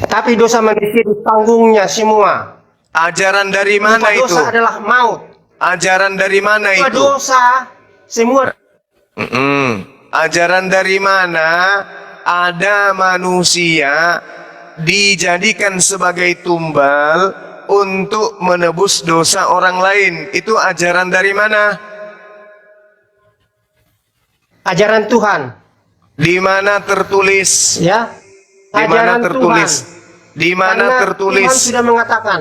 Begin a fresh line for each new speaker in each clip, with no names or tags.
Tapi dosa manusia ditanggungnya semua.
Ajaran dari mana
Upah
itu?
dosa adalah maut.
Ajaran dari mana
Upah
itu?
dosa semua.
Ajaran dari mana ada manusia dijadikan sebagai tumbal untuk menebus dosa orang lain? Itu ajaran dari mana?
Ajaran Tuhan.
Di mana tertulis?
Ya.
Di mana
Ajaran
tertulis?
Tuhan.
Di mana
Karena
tertulis?
Tuhan sudah mengatakan,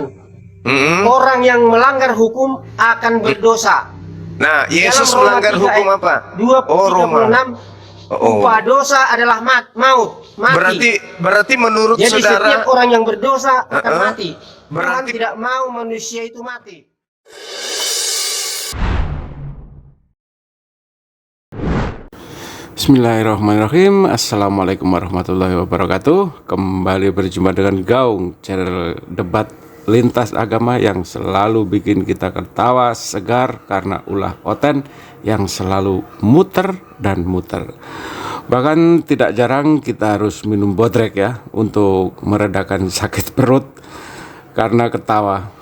orang yang melanggar hukum akan berdosa.
Nah, Yesus
Dalam Roma
melanggar
3
hukum
ayat
apa?
2:36, upah dosa adalah maut, mati.
Berarti menurut
Jadi
saudara,
setiap orang yang berdosa akan mati. Tuhan
berarti
tidak mau manusia itu mati.
Bismillahirrahmanirrahim. Assalamualaikum warahmatullahi wabarakatuh. Kembali berjumpa dengan Gaung, channel debat lintas agama yang selalu bikin kita ketawa segar karena ulah oten yang selalu muter dan muter. Bahkan tidak jarang kita harus minum bodrek ya untuk meredakan sakit perut karena ketawa.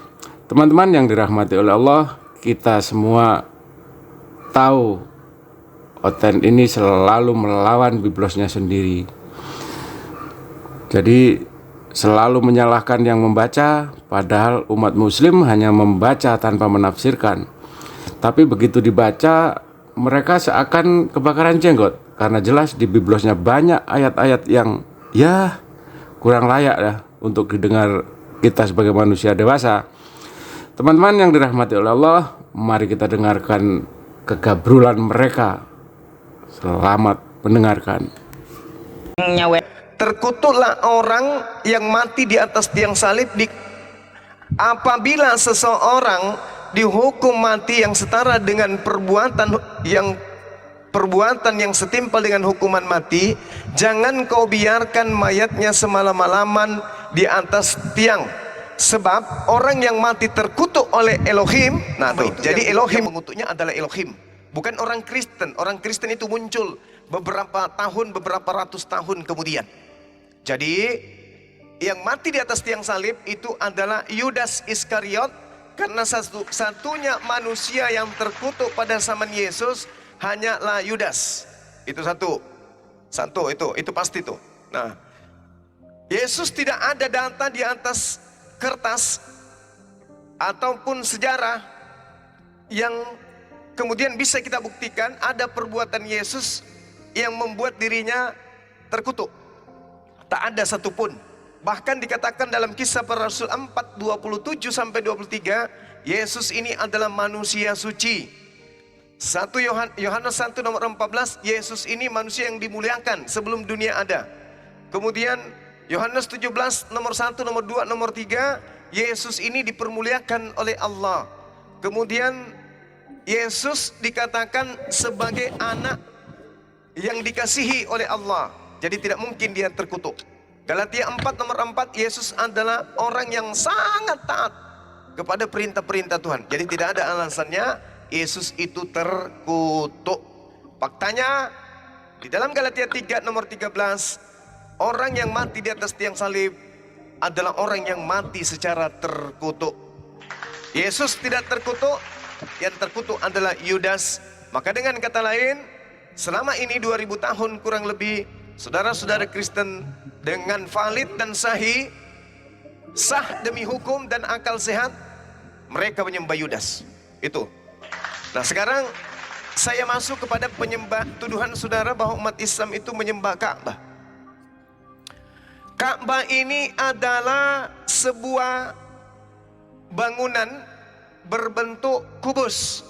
Teman-teman yang dirahmati oleh Allah, kita semua tahu Oten ini selalu melawan biblosnya sendiri. Jadi selalu menyalahkan yang membaca, padahal umat muslim hanya membaca tanpa menafsirkan. Tapi begitu dibaca, mereka seakan kebakaran jenggot, karena jelas di biblosnya banyak ayat-ayat yang ya kurang layak ya untuk didengar kita sebagai manusia dewasa. Teman-teman yang dirahmati oleh Allah, mari kita dengarkan kegabrulan mereka. Selamat mendengarkan.
terkutuklah orang yang mati di atas tiang salib apabila seseorang dihukum mati yang setara dengan perbuatan yang setimpal dengan hukuman mati, jangan kau biarkan mayatnya semalam-malaman di atas tiang, sebab orang yang mati terkutuk oleh Elohim. Nah tuh, jadi Elohim mengutuknya adalah Elohim, bukan orang Kristen. Orang Kristen itu muncul beberapa ratus tahun kemudian. Jadi yang mati di atas tiang salib itu adalah Yudas Iskariot, karena satu-satunya manusia yang terkutuk pada zaman Yesus hanyalah Yudas. Itu satu itu pasti tuh. Nah, Yesus tidak ada data di atas kertas ataupun sejarah yang kemudian bisa kita buktikan ada perbuatan Yesus yang membuat dirinya terkutuk. Tak ada satupun. Bahkan dikatakan dalam Kisah Para Rasul 4:27 sampai 23, Yesus ini adalah manusia suci. Yohanes 1 nomor 14, Yesus ini manusia yang dimuliakan sebelum dunia ada. Kemudian Yohanes 17 nomor 1, nomor 2, nomor 3, Yesus ini dipermuliakan oleh Allah. Kemudian Yesus dikatakan sebagai anak yang dikasihi oleh Allah. Jadi tidak mungkin dia terkutuk. Galatia 4 nomor 4, Yesus adalah orang yang sangat taat kepada perintah-perintah Tuhan. Jadi tidak ada alasannya Yesus itu terkutuk. Faktanya di dalam Galatia 3 nomor 13, orang yang mati di atas tiang salib adalah orang yang mati secara terkutuk. Yesus tidak terkutuk, yang terkutuk adalah Yudas. Maka dengan kata lain, selama ini 2000 tahun kurang lebih, saudara-saudara Kristen dengan valid dan sahih, sah demi hukum dan akal sehat, mereka menyembah Yudas. Itu. Nah sekarang saya masuk kepada tuduhan saudara bahwa umat Islam itu menyembah Ka'bah. Ka'bah ini adalah sebuah bangunan berbentuk kubus.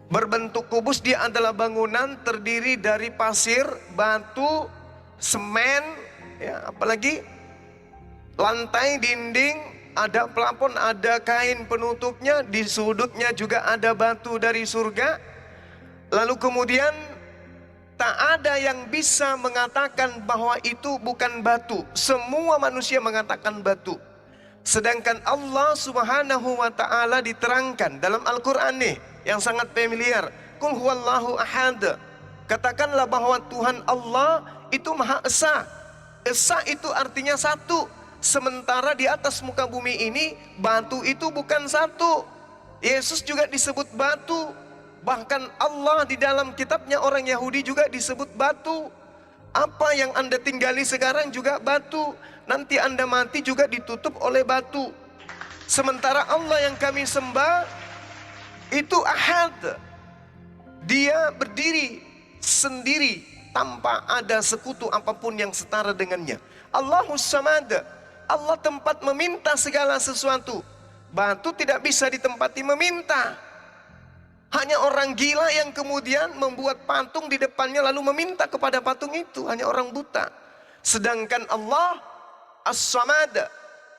Berbentuk kubus, dia adalah bangunan terdiri dari pasir, batu, semen, ya, apalagi lantai, dinding, ada plafon, ada kain penutupnya, di sudutnya juga ada batu dari surga. Lalu kemudian tak ada yang bisa mengatakan bahwa itu bukan batu. Semua manusia mengatakan batu. Sedangkan Allah Subhanahu wa ta'ala diterangkan dalam Al-Quran nih yang sangat familiar. Qul huwallahu ahad. Katakanlah bahwa Tuhan Allah itu Maha Esa. Esa itu artinya satu. Sementara di atas muka bumi ini batu itu bukan satu. Yesus juga disebut batu. Bahkan Allah di dalam kitabnya orang Yahudi juga disebut batu. Apa yang Anda tinggali sekarang juga batu. Nanti Anda mati juga ditutup oleh batu. Sementara Allah yang kami sembah itu ahad. Dia berdiri sendiri tanpa ada sekutu apapun yang setara dengannya. Allahus Samad. Allah tempat meminta segala sesuatu. Batu tidak bisa ditempati meminta. Hanya orang gila yang kemudian membuat patung di depannya lalu meminta kepada patung itu. Hanya orang buta. Sedangkan Allah As-Samad,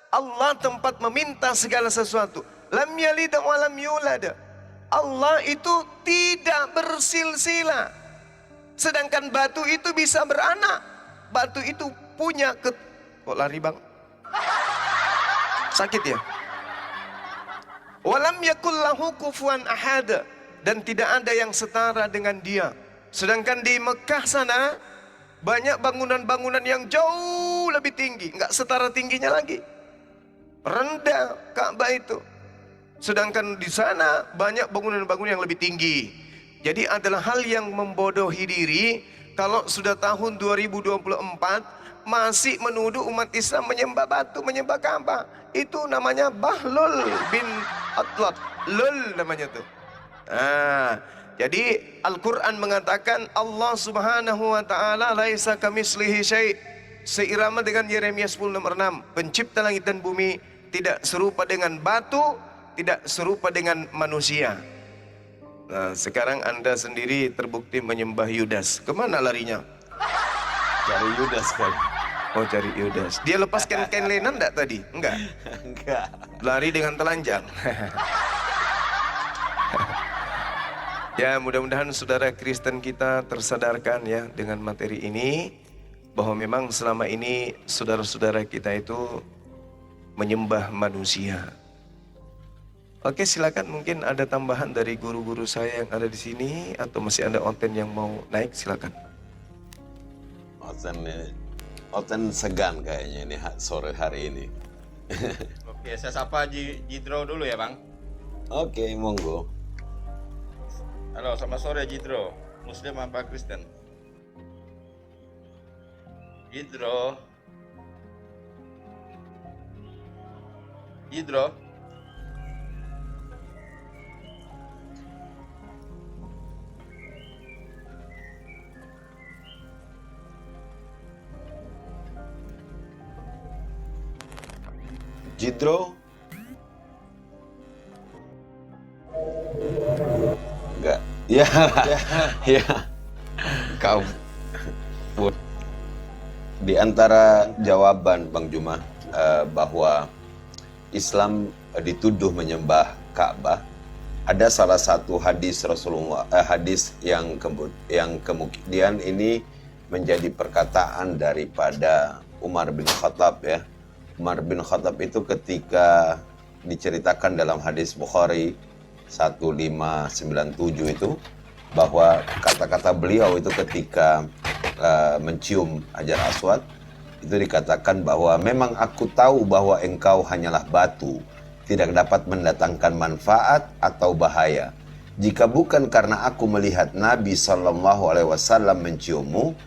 Allah tempat meminta segala sesuatu. Lam yalid wa lam yulad. Allah itu tidak bersilsilah. Sedangkan batu itu bisa beranak. Batu itu punya Kok lari bang? Sakit ya? Walam yakul lahu kufuwan ahad. Dan tidak ada yang setara dengan dia. Sedangkan di Mekah sana banyak bangunan-bangunan yang jauh lebih tinggi, nggak setara tingginya lagi. Rendah Ka'bah itu. Sedangkan di sana banyak bangunan-bangunan yang lebih tinggi. Jadi adalah hal yang membodohi diri kalau sudah tahun 2024 masih menuduh umat Islam menyembah batu, menyembah Ka'bah. Itu namanya Bahlul bin Atlat. Lul namanya tuh. Jadi Al-Quran mengatakan Allah subhanahu wa ta'ala laisa kamislihi syai'. Seirama dengan Yeremia 10:6. Pencipta langit dan bumi tidak serupa dengan batu, tidak serupa dengan manusia. Nah, sekarang Anda sendiri terbukti menyembah Yudas. Kemana larinya?
Cari Yudas kan?
Oh, cari Yudas. Dia lepaskan kain lenan enggak tadi? Enggak.
Enggak.
Lari dengan telanjang. Ya, mudah-mudahan saudara Kristen kita tersadarkan ya dengan materi ini, bahwa memang selama ini saudara-saudara kita itu menyembah manusia. Oke, silakan, mungkin ada tambahan dari guru-guru saya yang ada di sini, atau masih ada Oten yang mau naik, silakan.
Oten segan kayaknya ini sore hari ini.
Oke, saya sapa Jidro dulu ya Bang.
Oke, monggo.
Halo, selamat sore Jidro. Muslim apa Kristen? Jidro. Jidro.
Jidro? Enggak. Ya. Ya. Kau. Di antara jawaban Bang Juma bahwa Islam dituduh menyembah Ka'bah, ada salah satu hadis Rasulullah, hadis yang kemudian ini menjadi perkataan daripada Umar bin Khattab ya. Umar bin Khattab itu ketika diceritakan dalam hadis Bukhari 1597 itu, bahwa kata-kata beliau itu ketika mencium Hajar Aswad itu dikatakan bahwa memang aku tahu bahwa engkau hanyalah batu, tidak dapat mendatangkan manfaat atau bahaya. Jika bukan karena aku melihat Nabi SAW menciummu,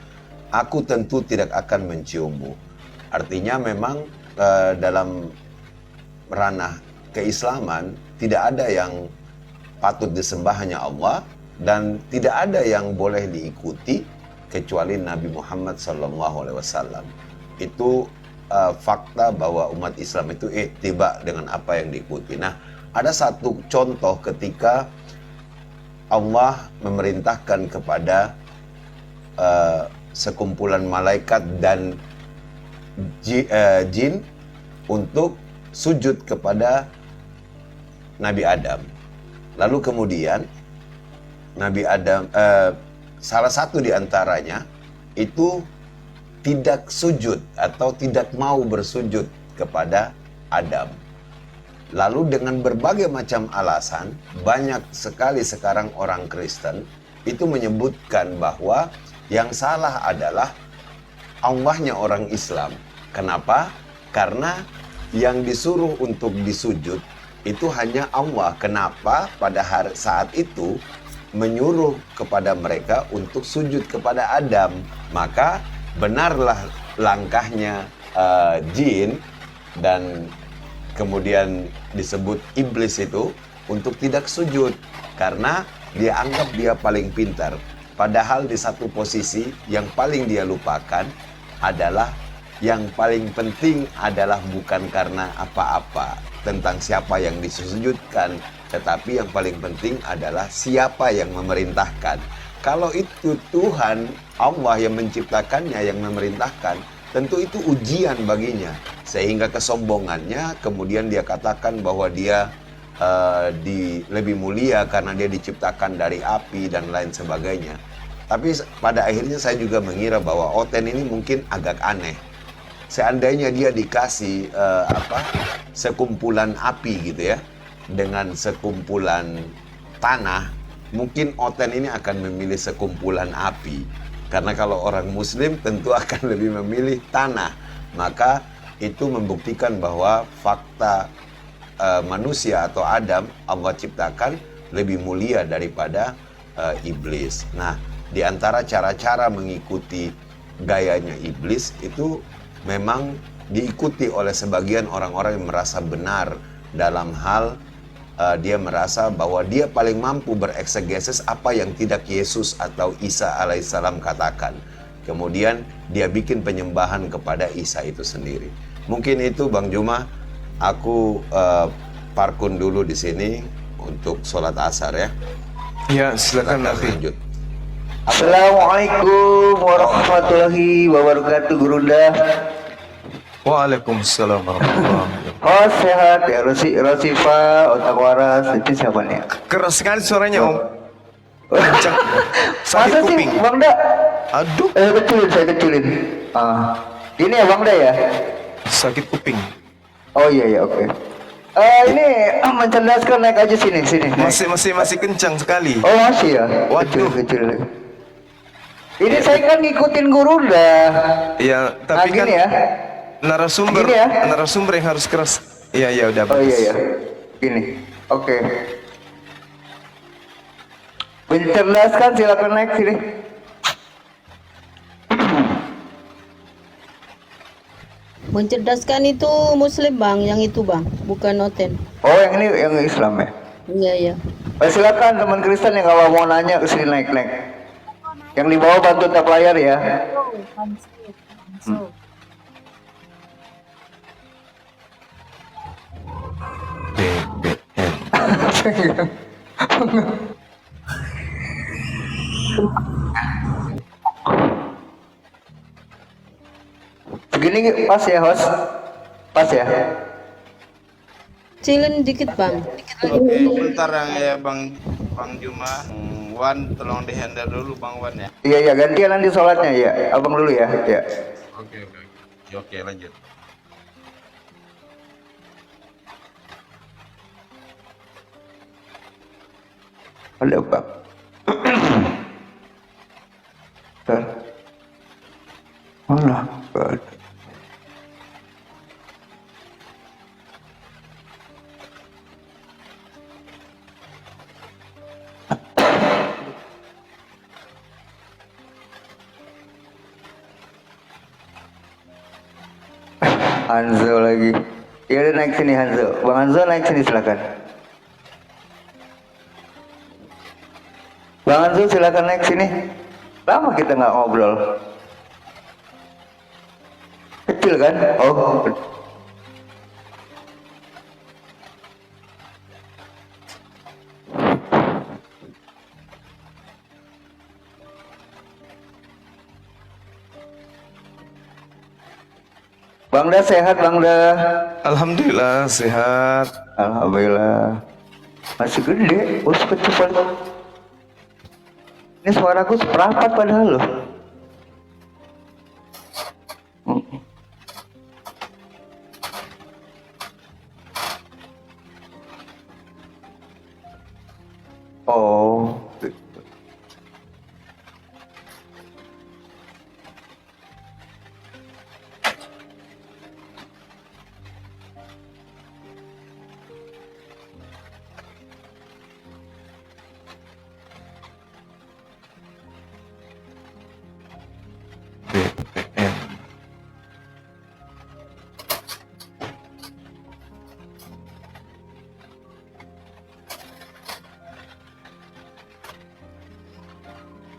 aku tentu tidak akan menciummu. Artinya memang dalam ranah keislaman tidak ada yang patut disembah, hanya Allah, dan tidak ada yang boleh diikuti kecuali Nabi Muhammad SAW. Itu fakta bahwa umat Islam itu ittiba dengan apa yang diikuti. Nah, ada satu contoh ketika Allah memerintahkan kepada sekumpulan malaikat dan jin untuk sujud kepada Nabi Adam. Lalu kemudian Nabi Adam, salah satu di antaranya itu tidak sujud atau tidak mau bersujud kepada Adam. Lalu dengan berbagai macam alasan, banyak sekali sekarang orang Kristen itu menyebutkan bahwa yang salah adalah Allahnya orang Islam. Kenapa? Karena yang disuruh untuk disujud itu hanya Allah. Kenapa pada saat itu menyuruh kepada mereka untuk sujud kepada Adam? Maka benarlah langkahnya jin dan kemudian disebut iblis itu untuk tidak sujud karena dia anggap dia paling pintar. Padahal di satu posisi yang paling dia lupakan adalah yang paling penting adalah bukan karena apa-apa tentang siapa yang disujudkan, tetapi yang paling penting adalah siapa yang memerintahkan. Kalau itu Tuhan Allah yang menciptakannya, yang memerintahkan, tentu itu ujian baginya. Sehingga kesombongannya kemudian dia katakan bahwa dia lebih mulia karena dia diciptakan dari api dan lain sebagainya. Tapi pada akhirnya saya juga mengira bahwa Oten ini mungkin agak aneh. Seandainya dia dikasih sekumpulan api gitu ya, dengan sekumpulan tanah, mungkin Oten ini akan memilih sekumpulan api. Karena kalau orang Muslim tentu akan lebih memilih tanah. Maka itu membuktikan bahwa fakta manusia atau Adam Allah ciptakan lebih mulia daripada iblis. Nah, di antara cara-cara mengikuti gayanya iblis itu memang diikuti oleh sebagian orang-orang yang merasa benar dalam hal dia merasa bahwa dia paling mampu bereksegesis apa yang tidak Yesus atau Isa alaihissalam katakan. Kemudian dia bikin penyembahan kepada Isa itu sendiri. Mungkin itu Bang Juma. Aku parkun dulu di sini untuk sholat asar ya.
Ya, silakan akhi.
Lanjut.
Assalamualaikum warahmatullahi wabarakatuh, Gurunda.
Waalaikumsalam warahmatullahi wabarakatuh.
Oh sehat ya, Rosifa, otak waras, itu siapa nih?
Keras sekali suaranya Om. Kencang. Sakit
Masa sih
kuping.
Bang Da?
Aduh,
Kecilin, saya kecilin. Ini ya Bang Da ya?
sakit kuping.
Oh iya oke. Ini mencerdaskan, naik aja sini naik.
Masih kencang sekali.
Oh masih ya?
Waduh.
Kecil. Ini saya kan ngikutin Gurunda.
Ya, tapi kan
gini ya.
narasumber
Gini ya.
narasumber yang harus keras. Iya udah
Oh
bagus.
iya. Gini. Oke. Mencerdaskan, silakan naik sini.
Mencerdaskan itu Muslim bang, yang itu bang, bukan Oten.
Oh yang ini yang Islam ya.
Iya.
Silakan teman Kristen yang kalau mau nanya ke sini naik. Yang di bawah bantu tap layar ya. Segini pas ya host? Pas ya?
Kecilin dikit bang.
Oke, bentar ya Bang Juma. Wan, tolong di handle dulu Bang Wan ya.
Iya gantian nanti sholatnya ya. Abang dulu ya. Ya.
Oke, lanjut.
Ada bang. Bentar. Alah, gak ada. Hanzo lagi. Ya udah naik sini Hanzo. Bang Hanzo naik sini silakan. Bang Hanzo silakan naik sini. Lama kita nggak ngobrol. Kecil kan? Oh. Bang Da sehat Bang Da.
Alhamdulillah sehat.
Alhamdulillah. Masih gede, bos kecil. Ini suaraku seperempat padahal loh. Oh.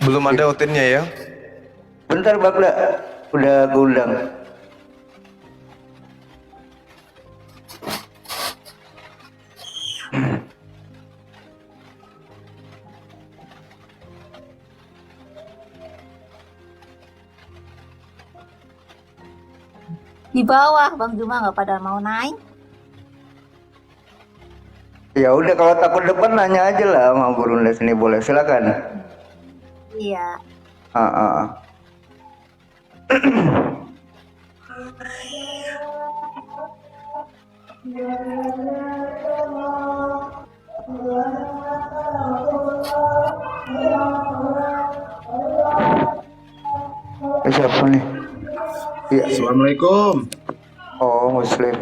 Belum ada otennya ya?
Bentar Bagda, udah gue undang.
Di bawah Bang Juma nggak pada mau naik.
Ya udah kalau takut depan nanya aja lah sama Burunda sini, boleh silakan.
Iya.
Ah, ah, ah. Siapa nih? Iya.
Assalamualaikum.
Oh, Muslim.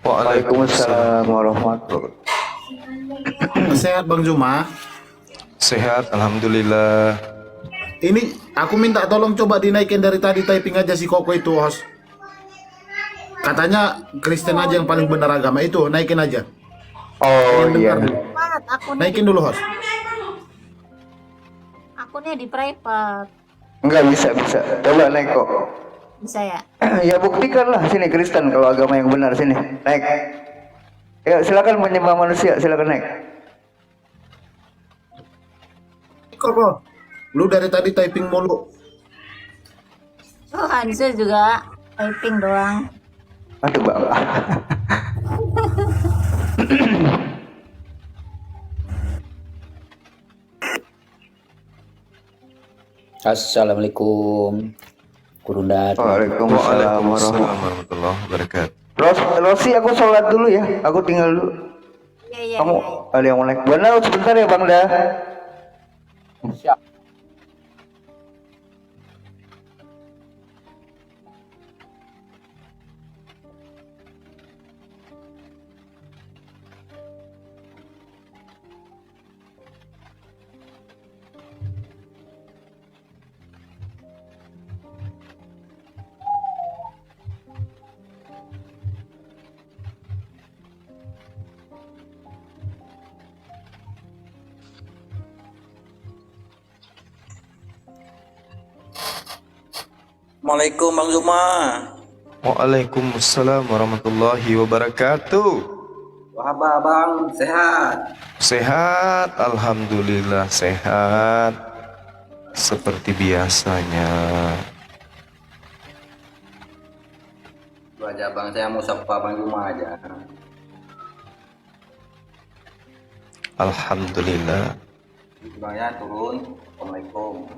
Waalaikumsalam warahmatullahi wabarakatuh.
Sehat Bang Juma?
Sehat, alhamdulillah.
Ini aku minta tolong coba dinaikin dari tadi typing aja si Koko itu, host. Katanya Kristen aja yang paling benar agama itu, naikin aja.
Oh iya.
Banget akunnya.
Naikin dulu, host.
Akunnya di private.
Enggak bisa. Coba naik kok.
Bisa ya?
Ya buktikan lah sini Kristen kalau agama yang benar sini. Naik. Ya silakan menyembah manusia, silakan naik.
Koko, lu dari tadi typing mulu.
Oh, Hansa juga typing doang.
Aduh Bang.
Assalamualaikum. Kurunda.
Waalaikumsalam warahmatullahi
warahmatullahi wabarakatuh.
Rosi, aku sholat dulu ya. Aku tinggal dulu.
Iya.
Kamu ada yang mau naik? Benar sebentar ya Bang dah.
Siap.
Assalamualaikum Bang Juma.
Waalaikumsalam warahmatullahi wabarakatuh.
Wahaba Bang, sehat?
Sehat, alhamdulillah sehat. Seperti biasanya.
Itu aja Bang, saya mau sapa Bang Juma aja.
Alhamdulillah.
Bang ya, turun. Assalamualaikum.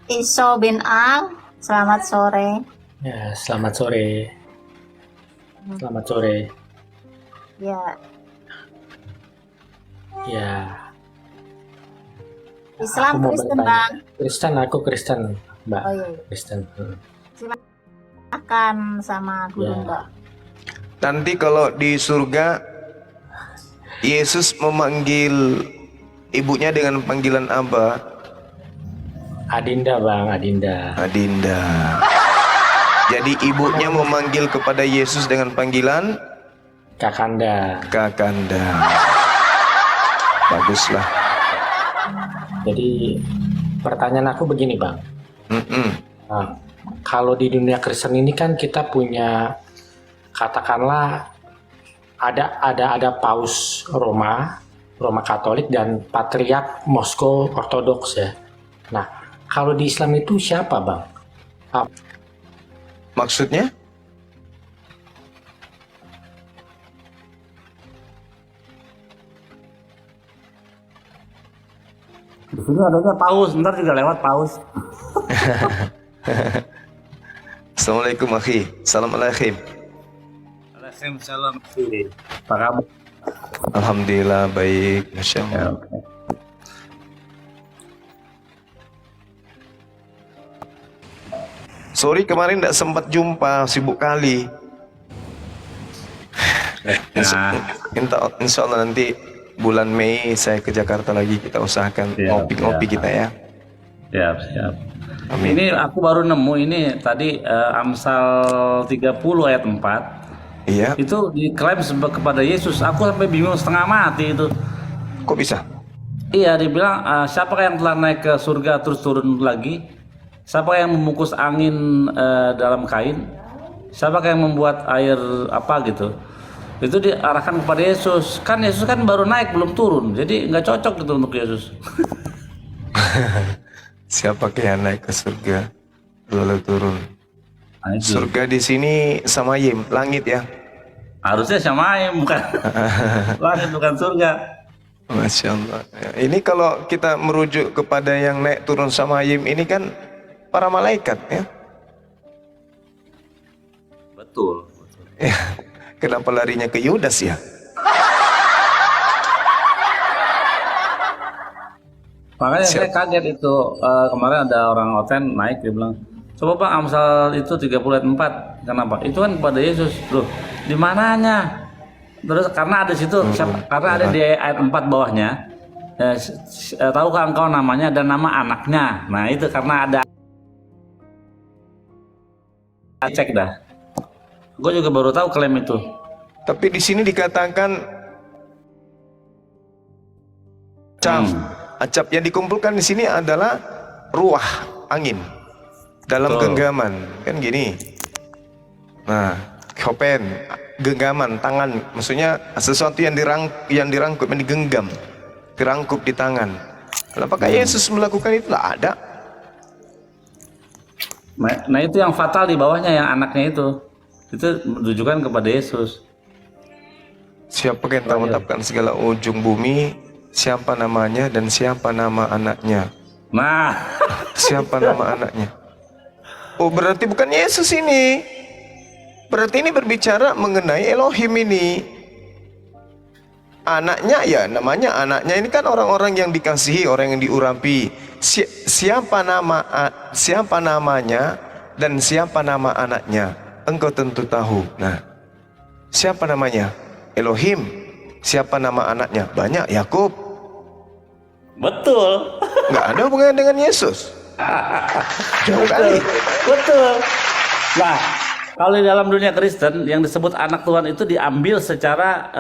Iso bin Al, selamat sore.
Ya, selamat sore. Selamat sore.
Ya,
Ya,
Islam
aku mau
Kristen
bertanya.
Bang.
Kristen, aku Kristen, Mbak.
Oh iya,
Kristen.
silakan sama Gurunda.
Nanti kalau di surga Yesus memanggil ibunya dengan panggilan apa?
Adinda, Bang, Adinda.
Adinda. Jadi ibunya memanggil kepada Yesus dengan panggilan
Kakanda.
Kakanda. Baguslah.
Jadi pertanyaan aku begini, Bang. Nah, kalau di dunia Kristen ini kan kita punya, katakanlah ada Paus Roma Katolik dan Patriark Moskow Ortodoks ya. Nah, kalau di Islam itu siapa, Bang?
Maksudnya?
Di sini adanya paus, ntar juga lewat paus.
Assalamualaikum akhi. Assalamualaikum.
Waalaikumsalam. Apa kabar?
Alhamdulillah baik, masya Allah. Sorry kemarin tidak sempat jumpa, sibuk kali. Insya Allah nanti bulan Mei saya ke Jakarta lagi, kita usahakan ngopi-ngopi kita ya.
Siap.
Amin.
Ini aku baru nemu ini tadi Amsal 30 ayat 4.
Iya.
Itu diklaim kepada Yesus. Aku sampai bingung setengah mati itu.
Kok bisa?
Iya, dibilang siapa yang telah naik ke surga terus turun lagi? Siapa yang memukus angin dalam kain? Siapa yang membuat air apa gitu? Itu diarahkan kepada Yesus. Kan Yesus kan baru naik belum turun, jadi nggak cocok gitu untuk Yesus.
Siapa yang naik ke surga lalu turun?
Nah, itu.
Surga di sini samayim, langit ya.
Harusnya samayim bukan langit, bukan surga.
Masya Allah. Ini kalau kita merujuk kepada yang naik turun samayim ini kan para malaikat ya.
Betul.
Ya, kenapa larinya ke Yudas ya?
Makanya saya kaget itu kemarin ada orang Oten naik, dia bilang, coba Pak Amsal itu 30 ayat 4. Kenapa? Itu kan kepada Yesus. Loh, di mananya? Terus karena ada situ, karena ada di ayat 4 bawahnya. Tahukah engkau namanya dan nama anaknya? Nah itu karena ada. Cek dah. Gue juga baru tahu klaim itu.
Tapi di sini dikatakan acap yang dikumpulkan di sini adalah ruah angin dalam genggaman, kan gini. Nah, kopen genggaman tangan, maksudnya sesuatu yang dirangkup, yang digenggam, dirangkup di tangan. Apakah Yesus melakukan itu? Lah ada.
Nah itu yang fatal di bawahnya, yang anaknya itu menunjukkan kepada Yesus.
Siapa yang telah menetapkan segala ujung bumi, siapa namanya dan siapa nama anaknya?
Nah,
siapa nama anaknya? Oh, berarti bukan Yesus ini. Berarti ini berbicara mengenai Elohim ini. Anaknya ya, namanya anaknya ini kan orang-orang yang dikasihi, orang yang diurapi. Siapa namanya dan siapa nama anaknya? Engkau tentu tahu. Nah, siapa namanya? Elohim. Siapa nama anaknya? Banyak, Yakub.
betul.
Nggak ada hubungannya dengan Yesus. Jauh kali.
Betul. Nah, kalau di dalam dunia Kristen yang disebut anak Tuhan itu diambil secara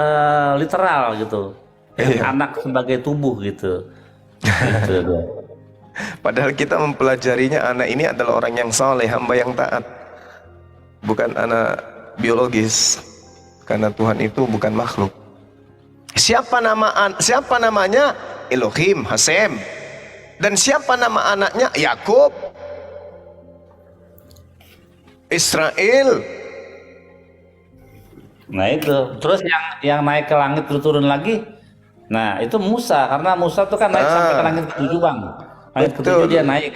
literal gitu. Anak sebagai tubuh gitu. Gitu.
Padahal kita mempelajarinya anak ini adalah orang yang saleh, hamba yang taat. Bukan anak biologis. Karena Tuhan itu bukan makhluk. Siapa namanya? Elohim, Hasem. Dan siapa nama anaknya? Yakub. Israel.
Nah itu. Terus yang naik ke langit turun lagi. Nah itu Musa, karena Musa tuh kan naik sampai ke langit ke-7 Bang. Langit ke-7 dia naik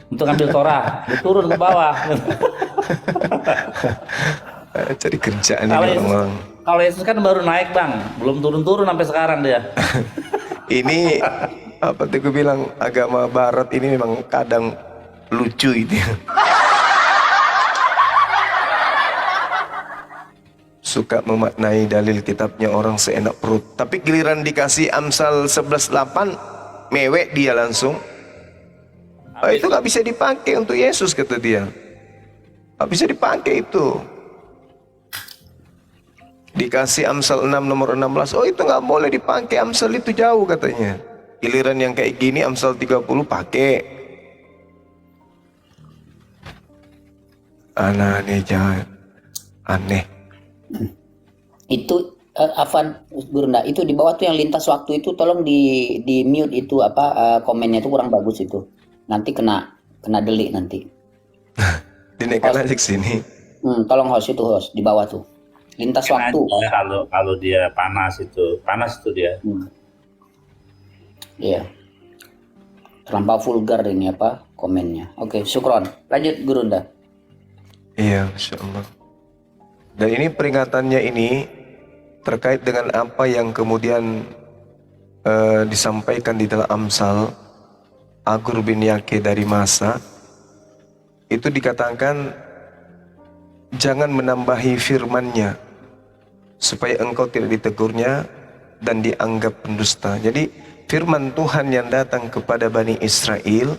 untuk ambil Torah, dia turun ke bawah.
Cari kerjaan ini orang.
Kalau Yesus kan baru naik Bang, belum turun-turun sampai sekarang dia.
Ini apa tuh gue bilang, agama Barat ini memang kadang lucu itu. Suka memaknai dalil kitabnya orang seenak perut. Tapi giliran dikasih Amsal 11:8, mewek dia langsung. Oh, itu nggak bisa dipakai untuk Yesus, kata dia. Nggak bisa dipakai itu. Dikasih Amsal 6 nomor 16, oh itu nggak boleh dipakai, Amsal itu jauh katanya. Giliran yang kayak gini Amsal 30 pakai. Aneh jangan. Aneh.
Itu Afan Gurunda, itu di bawah tuh yang lintas waktu itu tolong di mute itu komennya itu kurang bagus itu. Nanti kena delik nanti.
Dinaikkan aja ke sini.
Tolong host di bawah tuh. Lintas waktu.
Kalau dia panas itu dia.
Iya. Terlampau vulgar ini komennya. Oke, syukron. Lanjut Gurunda.
Iya, Masya Allah. Dan ini peringatannya ini terkait dengan apa yang kemudian disampaikan di dalam Amsal. Agur bin Yake dari Masa itu dikatakan jangan menambahi firman-Nya supaya engkau tidak ditegurnya dan dianggap pendusta. Jadi firman Tuhan yang datang kepada Bani Israel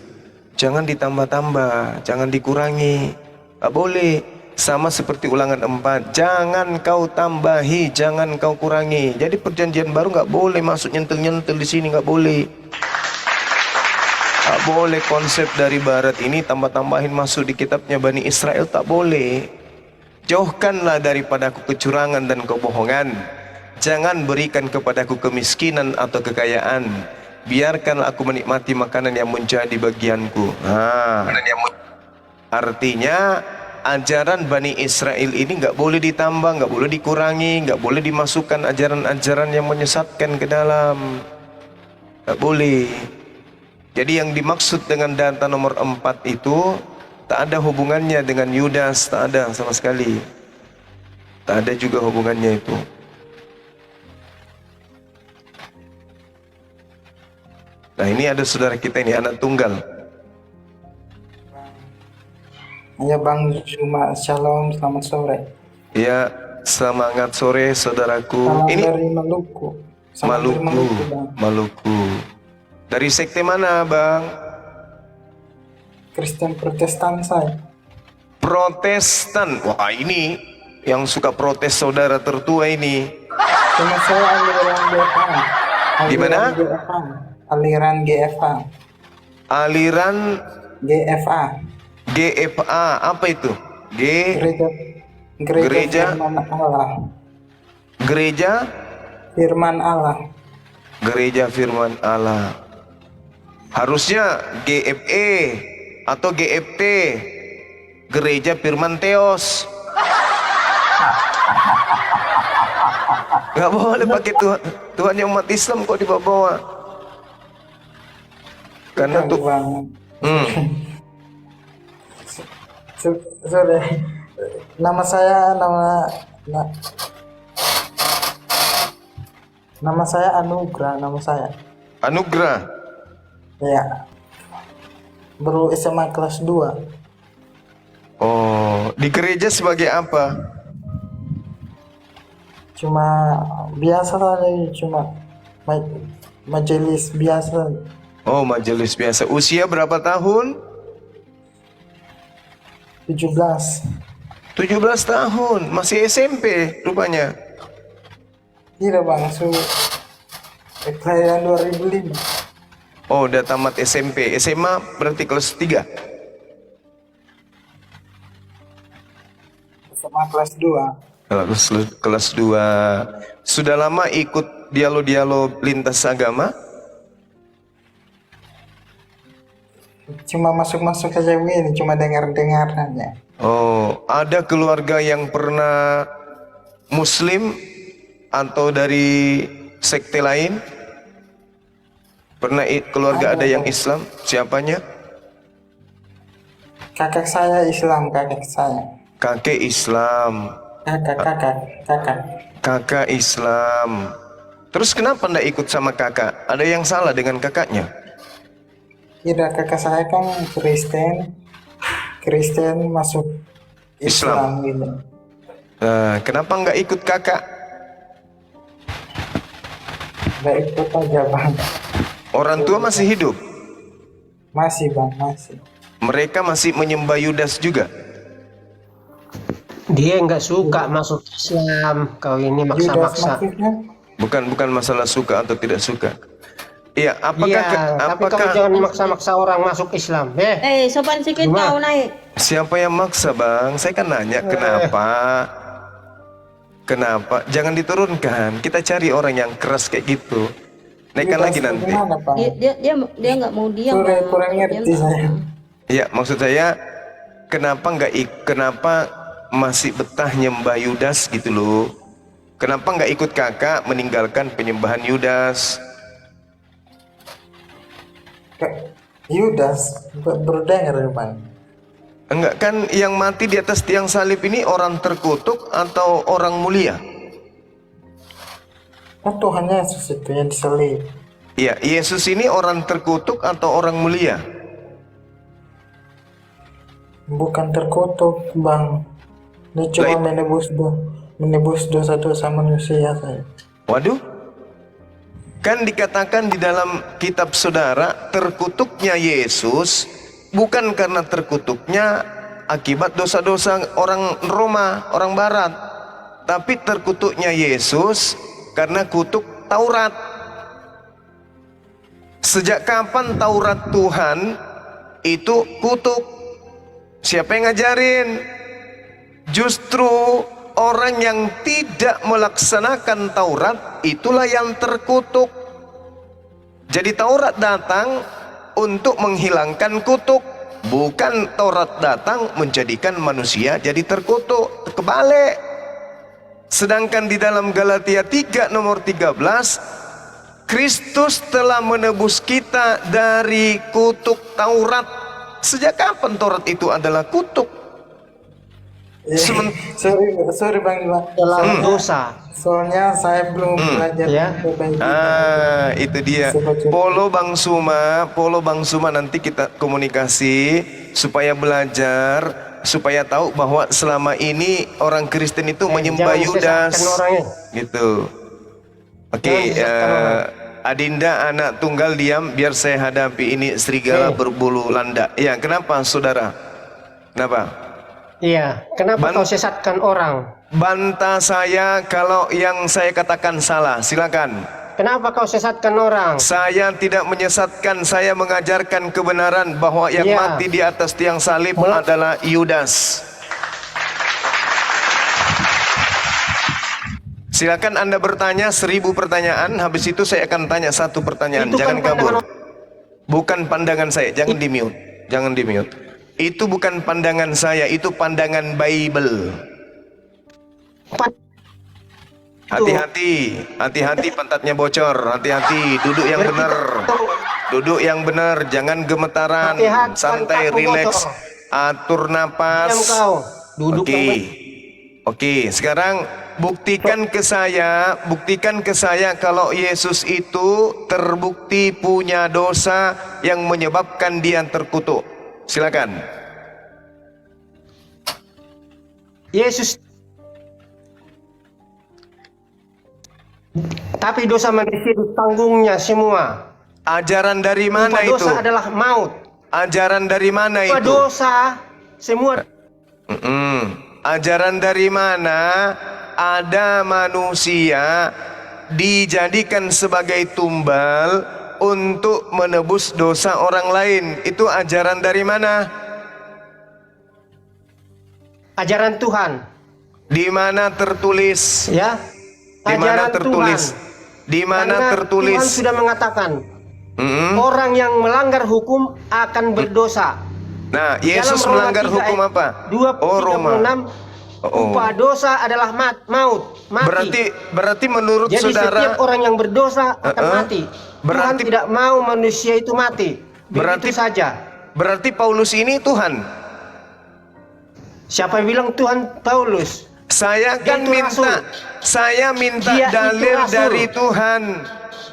jangan ditambah-tambah, jangan dikurangi. Gak boleh. sama seperti Ulangan 4. Jangan kau tambahi, jangan kau kurangi. Jadi perjanjian baru nggak boleh masuk nyentil-nyentil di sini, nggak boleh. Tak boleh konsep dari barat ini tambah-tambahin masuk di kitabnya Bani Israel, tak boleh. Jauhkanlah daripadaku kecurangan dan kebohongan. Jangan berikan kepadaku kemiskinan atau kekayaan. Biarkanlah aku menikmati makanan yang menjadi bagianku. Artinya ajaran Bani Israel ini nggak boleh ditambah, nggak boleh dikurangi, nggak boleh dimasukkan ajaran-ajaran yang menyesatkan ke dalam. Nggak boleh. Jadi yang dimaksud dengan data nomor 4 itu tak ada hubungannya dengan Yudas, tak ada sama sekali. Tak ada juga hubungannya itu. Nah ini ada saudara kita ini, anak tunggal.
Ya Bang Juma, shalom, selamat sore.
Ya, semangat sore saudaraku.
Salam
Ini
dari Maluku. Salam dari Maluku, Bang.
Maluku. Dari sekte mana, Bang?
Kristen Protestan saya.
Protestan. Wah, ini yang suka protes saudara tertua ini.
Cuma saya aliran GFA.
Gimana?
Aliran GFA.
Aliran
GFA.
GFA. Apa itu? Gereja
Firman Allah.
Gereja
Firman Allah.
Gereja Firman Allah. Harusnya GFE atau GFT, Gereja Firman Theos. Gak boleh pakai Tuhan yang umat Islam kok dibawa-bawa. Karena tuh
Sorry. Nama saya nama saya Anugrah, nama saya.
Anugrah.
Ya. Baru SMA kelas 2.
Oh, di gereja sebagai apa?
Cuma biasa saja, cuma majelis biasa.
Oh, majelis biasa. Usia berapa tahun?
17.
17 tahun, masih SMP rupanya.
Tidak Bang, kelahiran 2005.
Oh, udah tamat SMP. SMA berarti kelas 3.
SMA kelas 2.
Kelas 2. Sudah lama ikut dialog-dialog lintas agama?
Cuma masuk-masuk saja begini, cuma dengar-dengar aja.
Oh, ada keluarga yang pernah Muslim atau dari sekte lain? Pernah keluarga ada yang Islam? Siapanya?
Kakak saya Islam, kakak saya.
Kakek Islam. Kakak Islam. Terus kenapa ndak ikut sama kakak? Ada yang salah dengan kakaknya?
Tidak, kakak saya kan Kristen masuk Islam gitu.
Nah, kenapa nggak ikut kakak?
Nggak ikut aja Bang.
Orang tua masih hidup?
Masih Bang, masih.
Mereka masih menyembah Yudas juga?
Dia nggak suka masuk Islam. Kau ini maksa-maksa.
Bukan masalah suka atau tidak suka. Iya,
tapi kamu jangan maksa-maksa orang masuk Islam.
Sopan sikit kau naik.
Siapa yang maksa, Bang? Saya kan nanya kenapa. Kenapa? Jangan diturunkan. Kita cari orang yang keras kayak gitu. Naikkan lagi nanti.
Dia nggak mau diam.
Kurang ngerti saya.
Iya, maksud saya kenapa masih betah nyembah Yudas gitu loh? Kenapa nggak ikut kakak meninggalkan penyembahan Yudas?
Yudas berdengar Bang.
Enggak kan, yang mati di atas tiang salib ini orang terkutuk atau orang mulia?
Oh, Tuhan Yesus itu yang disalib.
Iya, Yesus ini orang terkutuk atau orang mulia?
Bukan terkutuk Bang. Dia cuma menebus dosa-dosa manusia saya.
Waduh. Kan dikatakan di dalam kitab saudara, terkutuknya Yesus bukan karena terkutuknya akibat dosa-dosa orang Roma, orang Barat. Tapi terkutuknya Yesus karena kutuk Taurat. Sejak kapan Taurat Tuhan itu kutuk? Siapa yang ngajarin? Justru orang yang tidak melaksanakan Taurat itulah yang terkutuk. Jadi Taurat datang untuk menghilangkan kutuk, bukan Taurat datang menjadikan manusia jadi terkutuk. Kebalik. Sedangkan di dalam Galatia 3 nomor 13, Kristus telah menebus kita dari kutuk Taurat. Sejak kapan Taurat itu adalah kutuk?
Sorry Bang Iwan.
Dalam dosa.
Soalnya saya belum belajar.
Itu dia. Polo Bang Suma nanti kita komunikasi supaya belajar, supaya tahu bahwa selama ini orang Kristen itu menyembah Yudas. Gitu. Oke, Adinda anak tunggal diam biar saya hadapi ini serigala berbulu landak. Ya, kenapa saudara? Kenapa?
Iya, kenapa kau sesatkan orang?
Bantah saya kalau yang saya katakan salah, silakan.
Kenapa kau sesatkan orang?
Saya tidak menyesatkan, saya mengajarkan kebenaran bahwa yang mati di atas tiang salib adalah Yudas. Silakan Anda bertanya 1000 pertanyaan, habis itu saya akan tanya 1 pertanyaan. Itu jangan kabur. Bukan pandangan saya, jangan di-mute. Jangan di-mute. Itu bukan pandangan saya, itu pandangan Bible. Hati-hati, hati-hati pantatnya bocor, hati-hati, duduk yang benar. Duduk yang benar, jangan gemetaran, santai, rileks, atur napas. Oke, sekarang buktikan ke saya kalau Yesus itu terbukti punya dosa yang menyebabkan dia terkutuk. Silakan.
Yesus, tapi dosa manusia ditanggungnya semua.
Ajaran dari mana itu?
Dosa adalah maut.
Ajaran dari mana itu?
Dosa semua.
Ajaran dari mana ada manusia dijadikan sebagai tumbal untuk menebus dosa orang lain? Itu ajaran dari mana?
Ajaran Tuhan.
Di mana tertulis?
Ya.
Di mana tertulis? Di mana tertulis?
Tuhan sudah mengatakan orang yang melanggar hukum akan berdosa.
Nah, Yesus melanggar hukum apa?
2:36. Upah dosa adalah maut, mati.
Berarti menurut
jadi
saudara,
setiap orang yang berdosa akan mati. Tuhan tidak mau manusia itu mati. Begitu saja.
Berarti Paulus ini Tuhan.
Siapa yang bilang Tuhan Paulus?
Saya kan minta dalil dari Tuhan.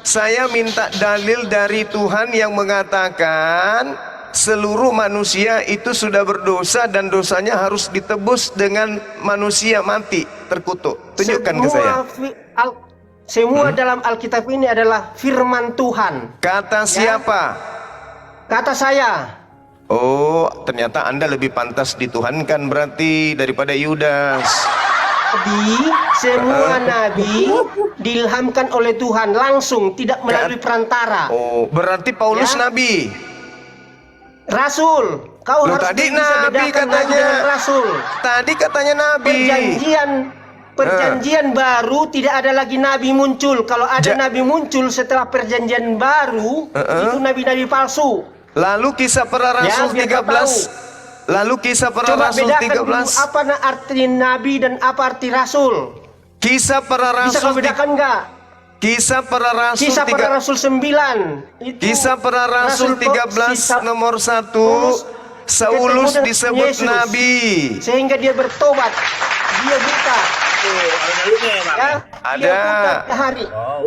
Saya minta dalil dari Tuhan yang mengatakan seluruh manusia itu sudah berdosa dan dosanya harus ditebus dengan manusia mati terkutuk. Tunjukkan ke saya.
Semua dalam Alkitab ini adalah firman Tuhan.
Kata siapa?
Kata saya.
Oh, ternyata Anda lebih pantas dituhankan berarti daripada Yudas.
Semua nabi diilhamkan oleh Tuhan langsung, tidak melalui perantara.
Oh, berarti Paulus nabi.
Rasul, kau harus
tadi
bisa
nabi katanya.
Rasul.
Tadi katanya nabi.
Perjanjian baru tidak ada lagi nabi muncul. Kalau ada nabi muncul setelah perjanjian baru, itu nabi-nabi palsu.
Lalu kisah para rasul 13. Lalu kisah para rasul 13.
Apa arti nabi dan apa arti rasul?
Kisah para rasul.
Bisa kau bedakan enggak?
Kisah para rasul.
Kisah para rasul 9.
Kisah para rasul 13 nomor 1. Saulus disebut Yesus, nabi.
Sehingga dia bertobat. Dia buta.
Ada.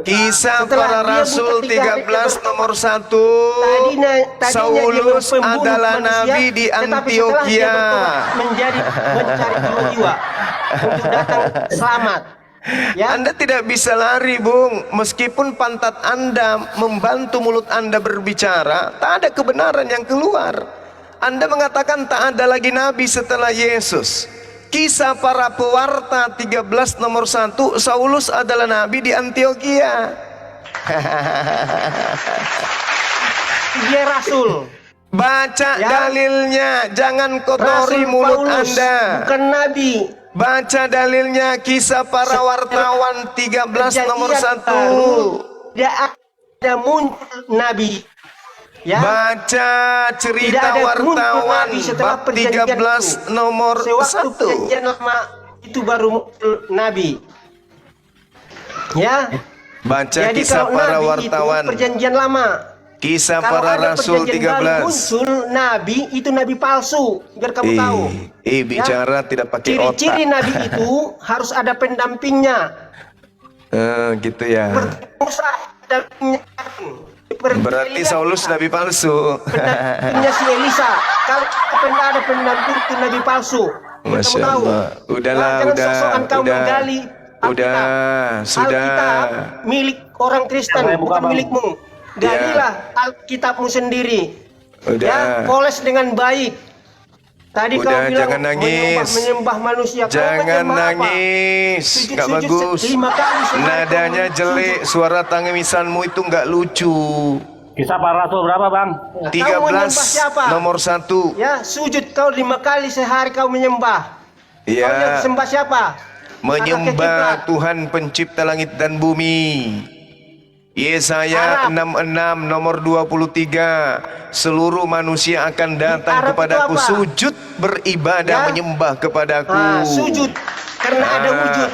Kisah para rasul 13 nomor 1. Saulus adalah nabi di Antioquia.
Mencari jiwa-jiwa untuk datang selamat.
Anda tidak bisa lari, Bung. Meskipun pantat Anda membantu mulut Anda berbicara, tak ada kebenaran yang keluar. Anda mengatakan tak ada lagi nabi setelah Yesus. Kisah para pewarta 13 nomor 1, Saulus adalah nabi di Antioquia.
Dia rasul.
Baca dalilnya, jangan kotori
Rasul
mulut
Paulus,
Anda.
bukan nabi.
Baca dalilnya, kisah para wartawan 13 nomor 1.
Tidak ada muncul nabi. Ya.
Baca cerita wartawan bab 13 nomor 1.
Perjanjian lama itu baru muncul nabi. Ya.
Baca
Jadi
kisah
kalau
para
nabi
wartawan.
Itu perjanjian lama.
Kisah
Kalau
para
ada
rasul
perjanjian baru
13.
muncul nabi, itu nabi palsu. Biar kamu tahu.
Bicara tidak pakai otak.
Ciri-ciri nabi itu harus ada pendampingnya.
Gitu ya. Berarti Saulus nabi palsu.
Pendampingnya si Elisa. Kalau ada pendamping itu nabi palsu.
Masya Allah. Udahlah, udah. Sudah.
Milik orang Kristen, bukan milikmu. Galilah Alkitabmu sendiri. Ya, poles dengan baik. Tadi kau bilang
jangan nangis.
menyembah manusia.
Jangan nangis, nggak bagus. Nadanya jelek, suara tangisanmu itu nggak lucu.
Kisah para rasul berapa, Bang?
13 nomor 1.
Ya, sujud kau 5 kali sehari kau menyembah.
Ya.
Kau sembah siapa?
Menyembah Tuhan pencipta langit dan bumi. Yesaya 66 nomor 23. Seluruh manusia akan datang kepadaku, sujud beribadah menyembah kepadaku.
Sujud karena ada wujud.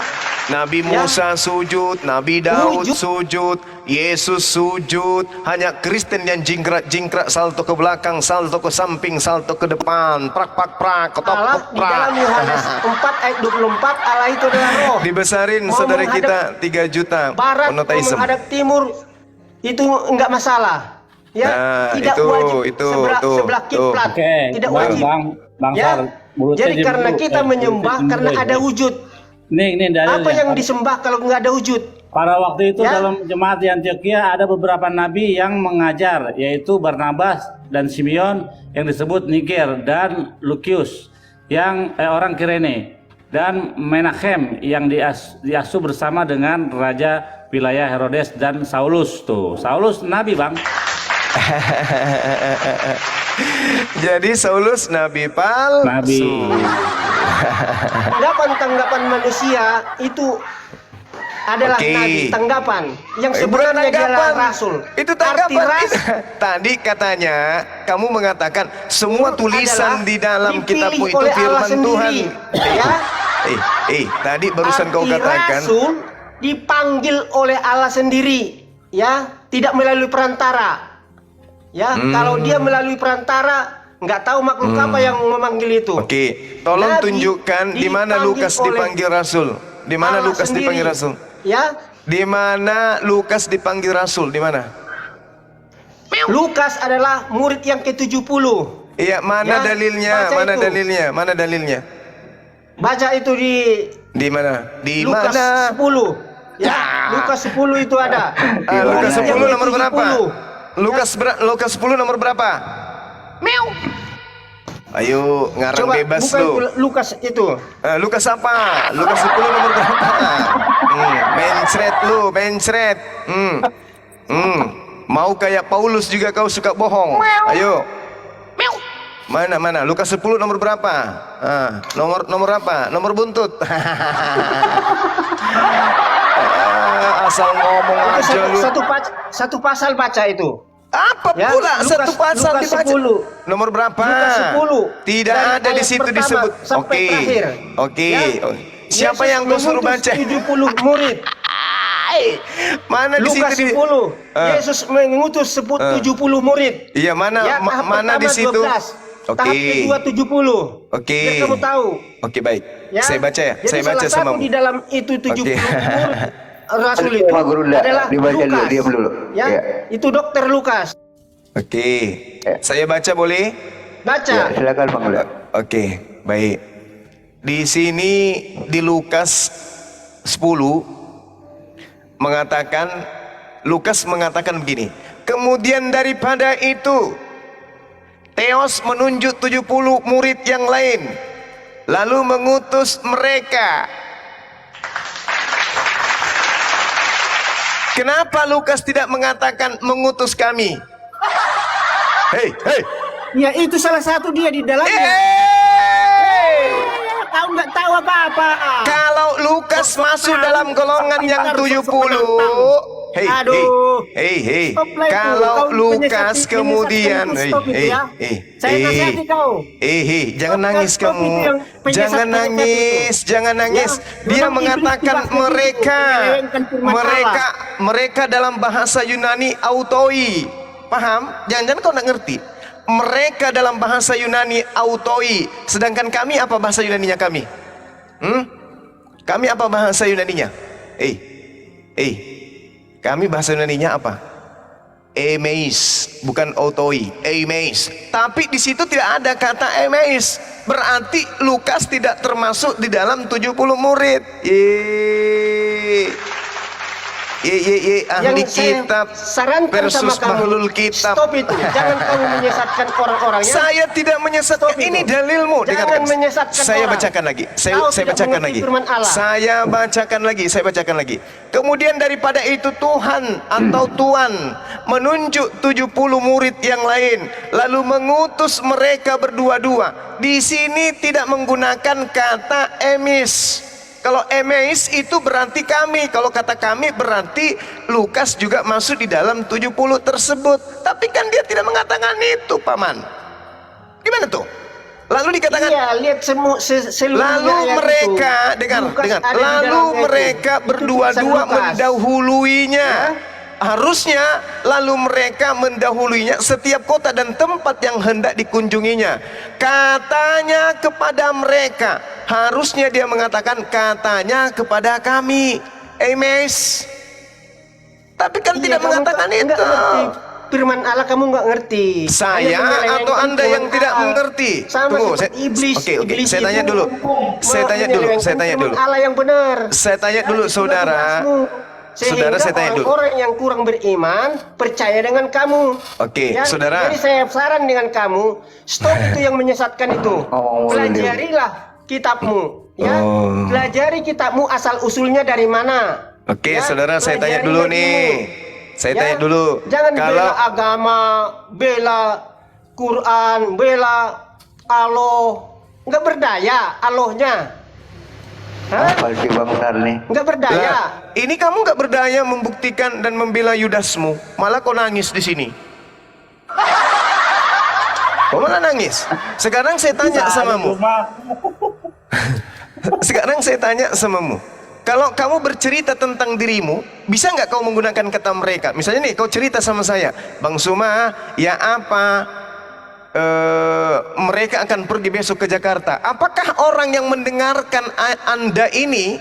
Nabi Musa sujud, Nabi Daud sujud, Yesus sujud. Hanya Kristen yang jingkrak-jingkrak, salto ke belakang, salto ke samping, salto ke depan, prak, ketok,
Di dalam Yohanes 4 ayat 24, Allah itu adalah roh.
Dibesarin saudara kita 3 juta.
Barat menghadap timur itu enggak masalah. Ya, tidak wajib sebelah kiblat. Tidak wajib.
Bang
ya. Jadi karena kita menyembah karena ada wujud.
Ini dalilnya.
Apa yang disembah kalau nggak ada wujud?
Pada waktu itu dalam jemaat di Antioquia ada beberapa nabi yang mengajar, yaitu Barnabas dan Simeon yang disebut Niger, dan Lukius yang orang Kirene, dan Menachem yang diasuh bersama dengan raja wilayah Herodes, dan Saulus. Saulus nabi, Bang.
Jadi Saulus nabi palsu.
Tanggapan manusia itu adalah nabi, tanggapan yang sebenarnya adalah rasul.
Itu tanggapan. Tadi katanya kamu mengatakan semua tulisan di dalam kitabmu itu firman Tuhan. Tadi barusan kau katakan
rasul dipanggil oleh Allah sendiri, ya, tidak melalui perantara. Ya, kalau dia melalui perantara, nggak tahu makhluk apa yang memanggil itu.
Tolong tunjukkan di mana Lukas dipanggil rasul. Di mana Lukas dipanggil rasul?
Ya.
Di mana Lukas dipanggil rasul? Di mana?
Lukas adalah murid yang ke-70.
Iya, mana dalilnya? Mana dalilnya? Mana dalilnya?
Baca itu
di mana? Di
Lukas
mana?
10. Ya, Lukas 10 itu ada.
Lukas 10 nomor berapa? Lukas 10 nomor berapa? Ayo ngarang
coba,
bebas
bukan
lu.
Lukas itu.
Lukas apa? Lukas 10 nomor berapa? Mencret. Mau kayak Paulus juga kau suka bohong. Ayo. Mana? Lukas 10 nomor berapa? Nomor apa? Nomor buntut. Asal ngomong aja lu.
Satu pasal baca itu.
Apa
ya,
pula satu pasal dibaca?
10.
Nomor berapa?
Lukas 10.
Tidak ada di situ disebut. Oke. Siapa yang kau suruh baca?
70 murid.
Mana di
Lukas
situ?
10. Yesus mengutus 70 murid.
Iya, mana
ya,
mana di situ?
12. Tahap kedua 70. Biar kamu tahu.
Oke, baik. Ya? Saya baca ya.
Jadi
saya baca sama
di dalam itu 70 Rasul itu adalah Lukas.
Diam dulu.
Ya, itu dokter Lukas.
Saya baca boleh?
Baca.
Ya, silakan Bang.
Oke, baik. Di sini di Lukas 10 Lukas mengatakan begini. Kemudian daripada itu Theos menunjuk 70 murid yang lain, lalu mengutus mereka. Kenapa Lukas tidak mengatakan mengutus kami? Hei, hei.
Ya itu salah satu dia di dalamnya. Kau nggak tahu apa-apa.
Kalau Lukas masuk dalam golongan yang 70, hei, hei, kalau Lukas kemudian, jangan nangis kamu, jangan nangis. Dia mengatakan mereka dalam bahasa Yunani autoi, paham? Jangan-jangan kau nggak ngerti. Mereka dalam bahasa Yunani autoi, sedangkan kami apa bahasa Yunaninya kami? Kami apa bahasa Yunaninya? Kami bahasa Yunaninya apa? Emeis, bukan autoi, emeis. Tapi di situ tidak ada kata emeis. Berarti Lukas tidak termasuk di dalam 70 murid. Ahli kitab versus bahlul kitab.
Stop itu. Jangan kamu menyesatkan orang-orang ya.
Saya tidak menyesatkan. Ini dalilmu.
Jangan menyesatkan
saya
orang.
bacakan lagi. Saya bacakan lagi. Saya bacakan lagi. Kemudian daripada itu Tuhan atau Tuan menunjuk 70 murid yang lain, lalu mengutus mereka berdua-dua. Di sini tidak menggunakan kata emis. Kalau emeis itu berarti kami. Kalau kata kami berarti Lukas juga masuk di dalam 70 tersebut. Tapi kan dia tidak mengatakan itu, Paman. Gimana tuh? Lalu dikatakan,
iya, lihat
lalu mereka dengar, lalu mereka berdua-dua mendahuluinya. Harusnya lalu mereka mendahuluinya setiap kota dan tempat yang hendak dikunjunginya. Katanya kepada mereka, harusnya dia mengatakan katanya kepada kami. Emes. Tapi kan tidak mengatakan itu.
Firman Allah kamu nggak ngerti.
Saya atau Anda yang tidak mengerti? Tunggu, Oke, saya tanya dulu. Saya tanya dulu.
Allah yang benar.
Saya tanya dulu, saudara. Saudara, saya tanya dulu.
Orang yang kurang beriman percaya dengan kamu.
Oke,
ya?
saudara.
Jadi saya saran dengan kamu, stop itu yang menyesatkan itu. Pelajarilah kitabmu, ya. Pelajari kitabmu asal usulnya dari mana.
Oke,
ya?
saudara, saya tanya dulu nih. Saya tanya dulu.
Jangan bela agama, bela Quran, bela Allah. Nggak berdaya Allahnya.
Apa sih Bang Benar nih?
Nggak berdaya.
Ini kamu nggak berdaya membuktikan dan membela Yudasmu. Malah kau nangis di sini. Kau malah nangis. Sekarang saya tanya samamu. Sekarang saya tanya samamu. Kalau kamu bercerita tentang dirimu, bisa nggak kau menggunakan kata mereka? Misalnya nih, kau cerita sama saya, Bang Suma, ya apa? Mereka akan pergi besok ke Jakarta. Apakah orang yang mendengarkan Anda ini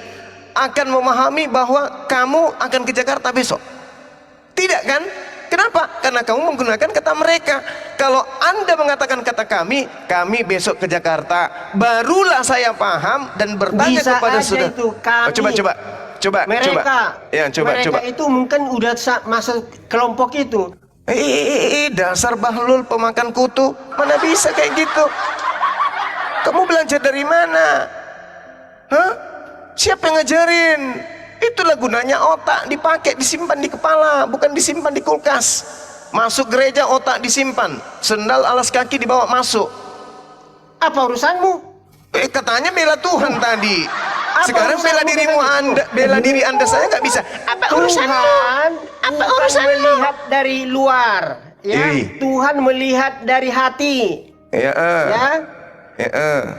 akan memahami bahwa kamu akan ke Jakarta besok? Tidak kan? Kenapa? Karena kamu menggunakan kata mereka. Kalau Anda mengatakan kata kami besok ke Jakarta, barulah saya paham dan bertanya
bisa
kepada
aja
saudara.
Itu kami.
Coba.
Mereka itu mungkin udah masuk kelompok itu.
Dasar bahlul pemakan kutu. Mana bisa kayak gitu? Kamu belajar dari mana? Hah? Siapa yang ngajarin? Itulah gunanya otak dipakai, disimpan di kepala, bukan disimpan di kulkas. Masuk gereja otak disimpan, sendal alas kaki dibawa masuk.
Apa urusanmu?
Katanya bela Tuhan tadi. Sekarang bela
urusanmu
dirimu Anda, bela diri Anda saya nggak bisa. Apa urusanmu? Apa urusanmu?
Melihat dari luar, ya. Tuhan melihat dari hati.
Ya.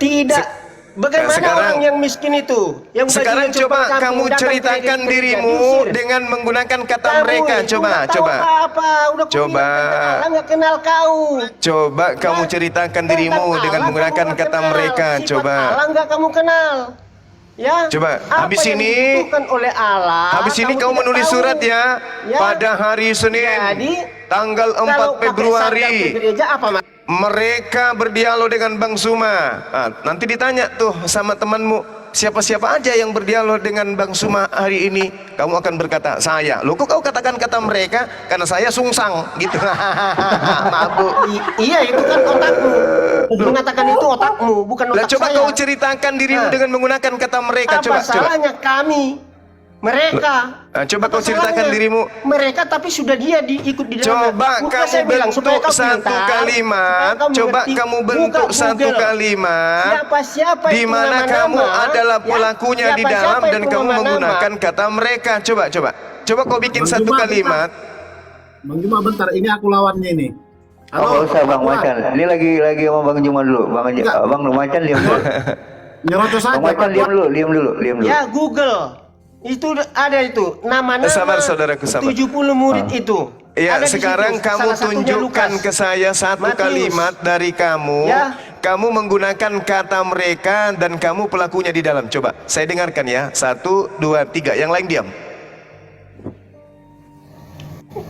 Tidak. Bagaimana
sekarang,
orang yang miskin itu? Yang
sekarang coba kamu ceritakan dirimu dengan menggunakan kata mereka. Coba.
Allah nggak kenal kau.
Coba kamu ceritakan dirimu dengan menggunakan kata mereka. Coba.
Allah nggak kamu kenal. Ya.
Coba. Habis ini.
Oleh Allah.
Habis ini kamu menulis surat ya. Pada hari Senin.
Jadi,
tanggal 4 Februari.
Gereja apa,
mereka berdialog dengan Bang Suma. Nanti ditanya tuh sama temanmu, siapa-siapa aja yang berdialog dengan Bang Suma hari ini, kamu akan berkata saya. Loh, kok kau katakan kata mereka? Karena saya sungsang gitu. Mabuk.
Iya, itu kan otakmu. Mengatakan itu otakmu, bukan
Lah,
otak
coba
saya.
kau ceritakan dirimu dengan menggunakan kata mereka.
Apa
Coba.
salahnya kami? Mereka.
Coba kau
Apa
ceritakan
salahnya?
dirimu.
Mereka tapi sudah dia diikut di dalamnya.
Coba
Bukan
kamu
saya bilang, supaya
bentuk
kau
satu
pintar,
kalimat.
supaya kau
Coba
mengerti.
kamu
Buka
bentuk satu
Google.
kalimat.
Siapa-siapa
di
itu
mana
nama-nama,
kamu adalah
ya,
pelakunya di
siapa-siapa
dalam dan
itu
kamu
nama-nama.
menggunakan kata mereka. Coba kau bikin
Bang
satu
Juma,
kalimat.
Bang Juma bentar, ini aku lawannya ini.
Oh, nggak usah Bang Macan. Ini lagi sama Bang Juma dulu. Bang Macan diam dulu.
Nyerocos
Bang
aja.
Macan diam dulu.
Ya, Google. Itu ada itu nama-nama
Sabar, saudaraku, sabar.
70 murid itu.
Ya,
Ada di
sekarang
situ.
kamu
Salah satunya
tunjukkan
Lukas.
ke saya satu
Matius.
kalimat dari kamu.
Ya.
Kamu menggunakan kata mereka dan kamu pelakunya di dalam. Coba, saya dengarkan ya. 1, 2, 3. Yang lain diam.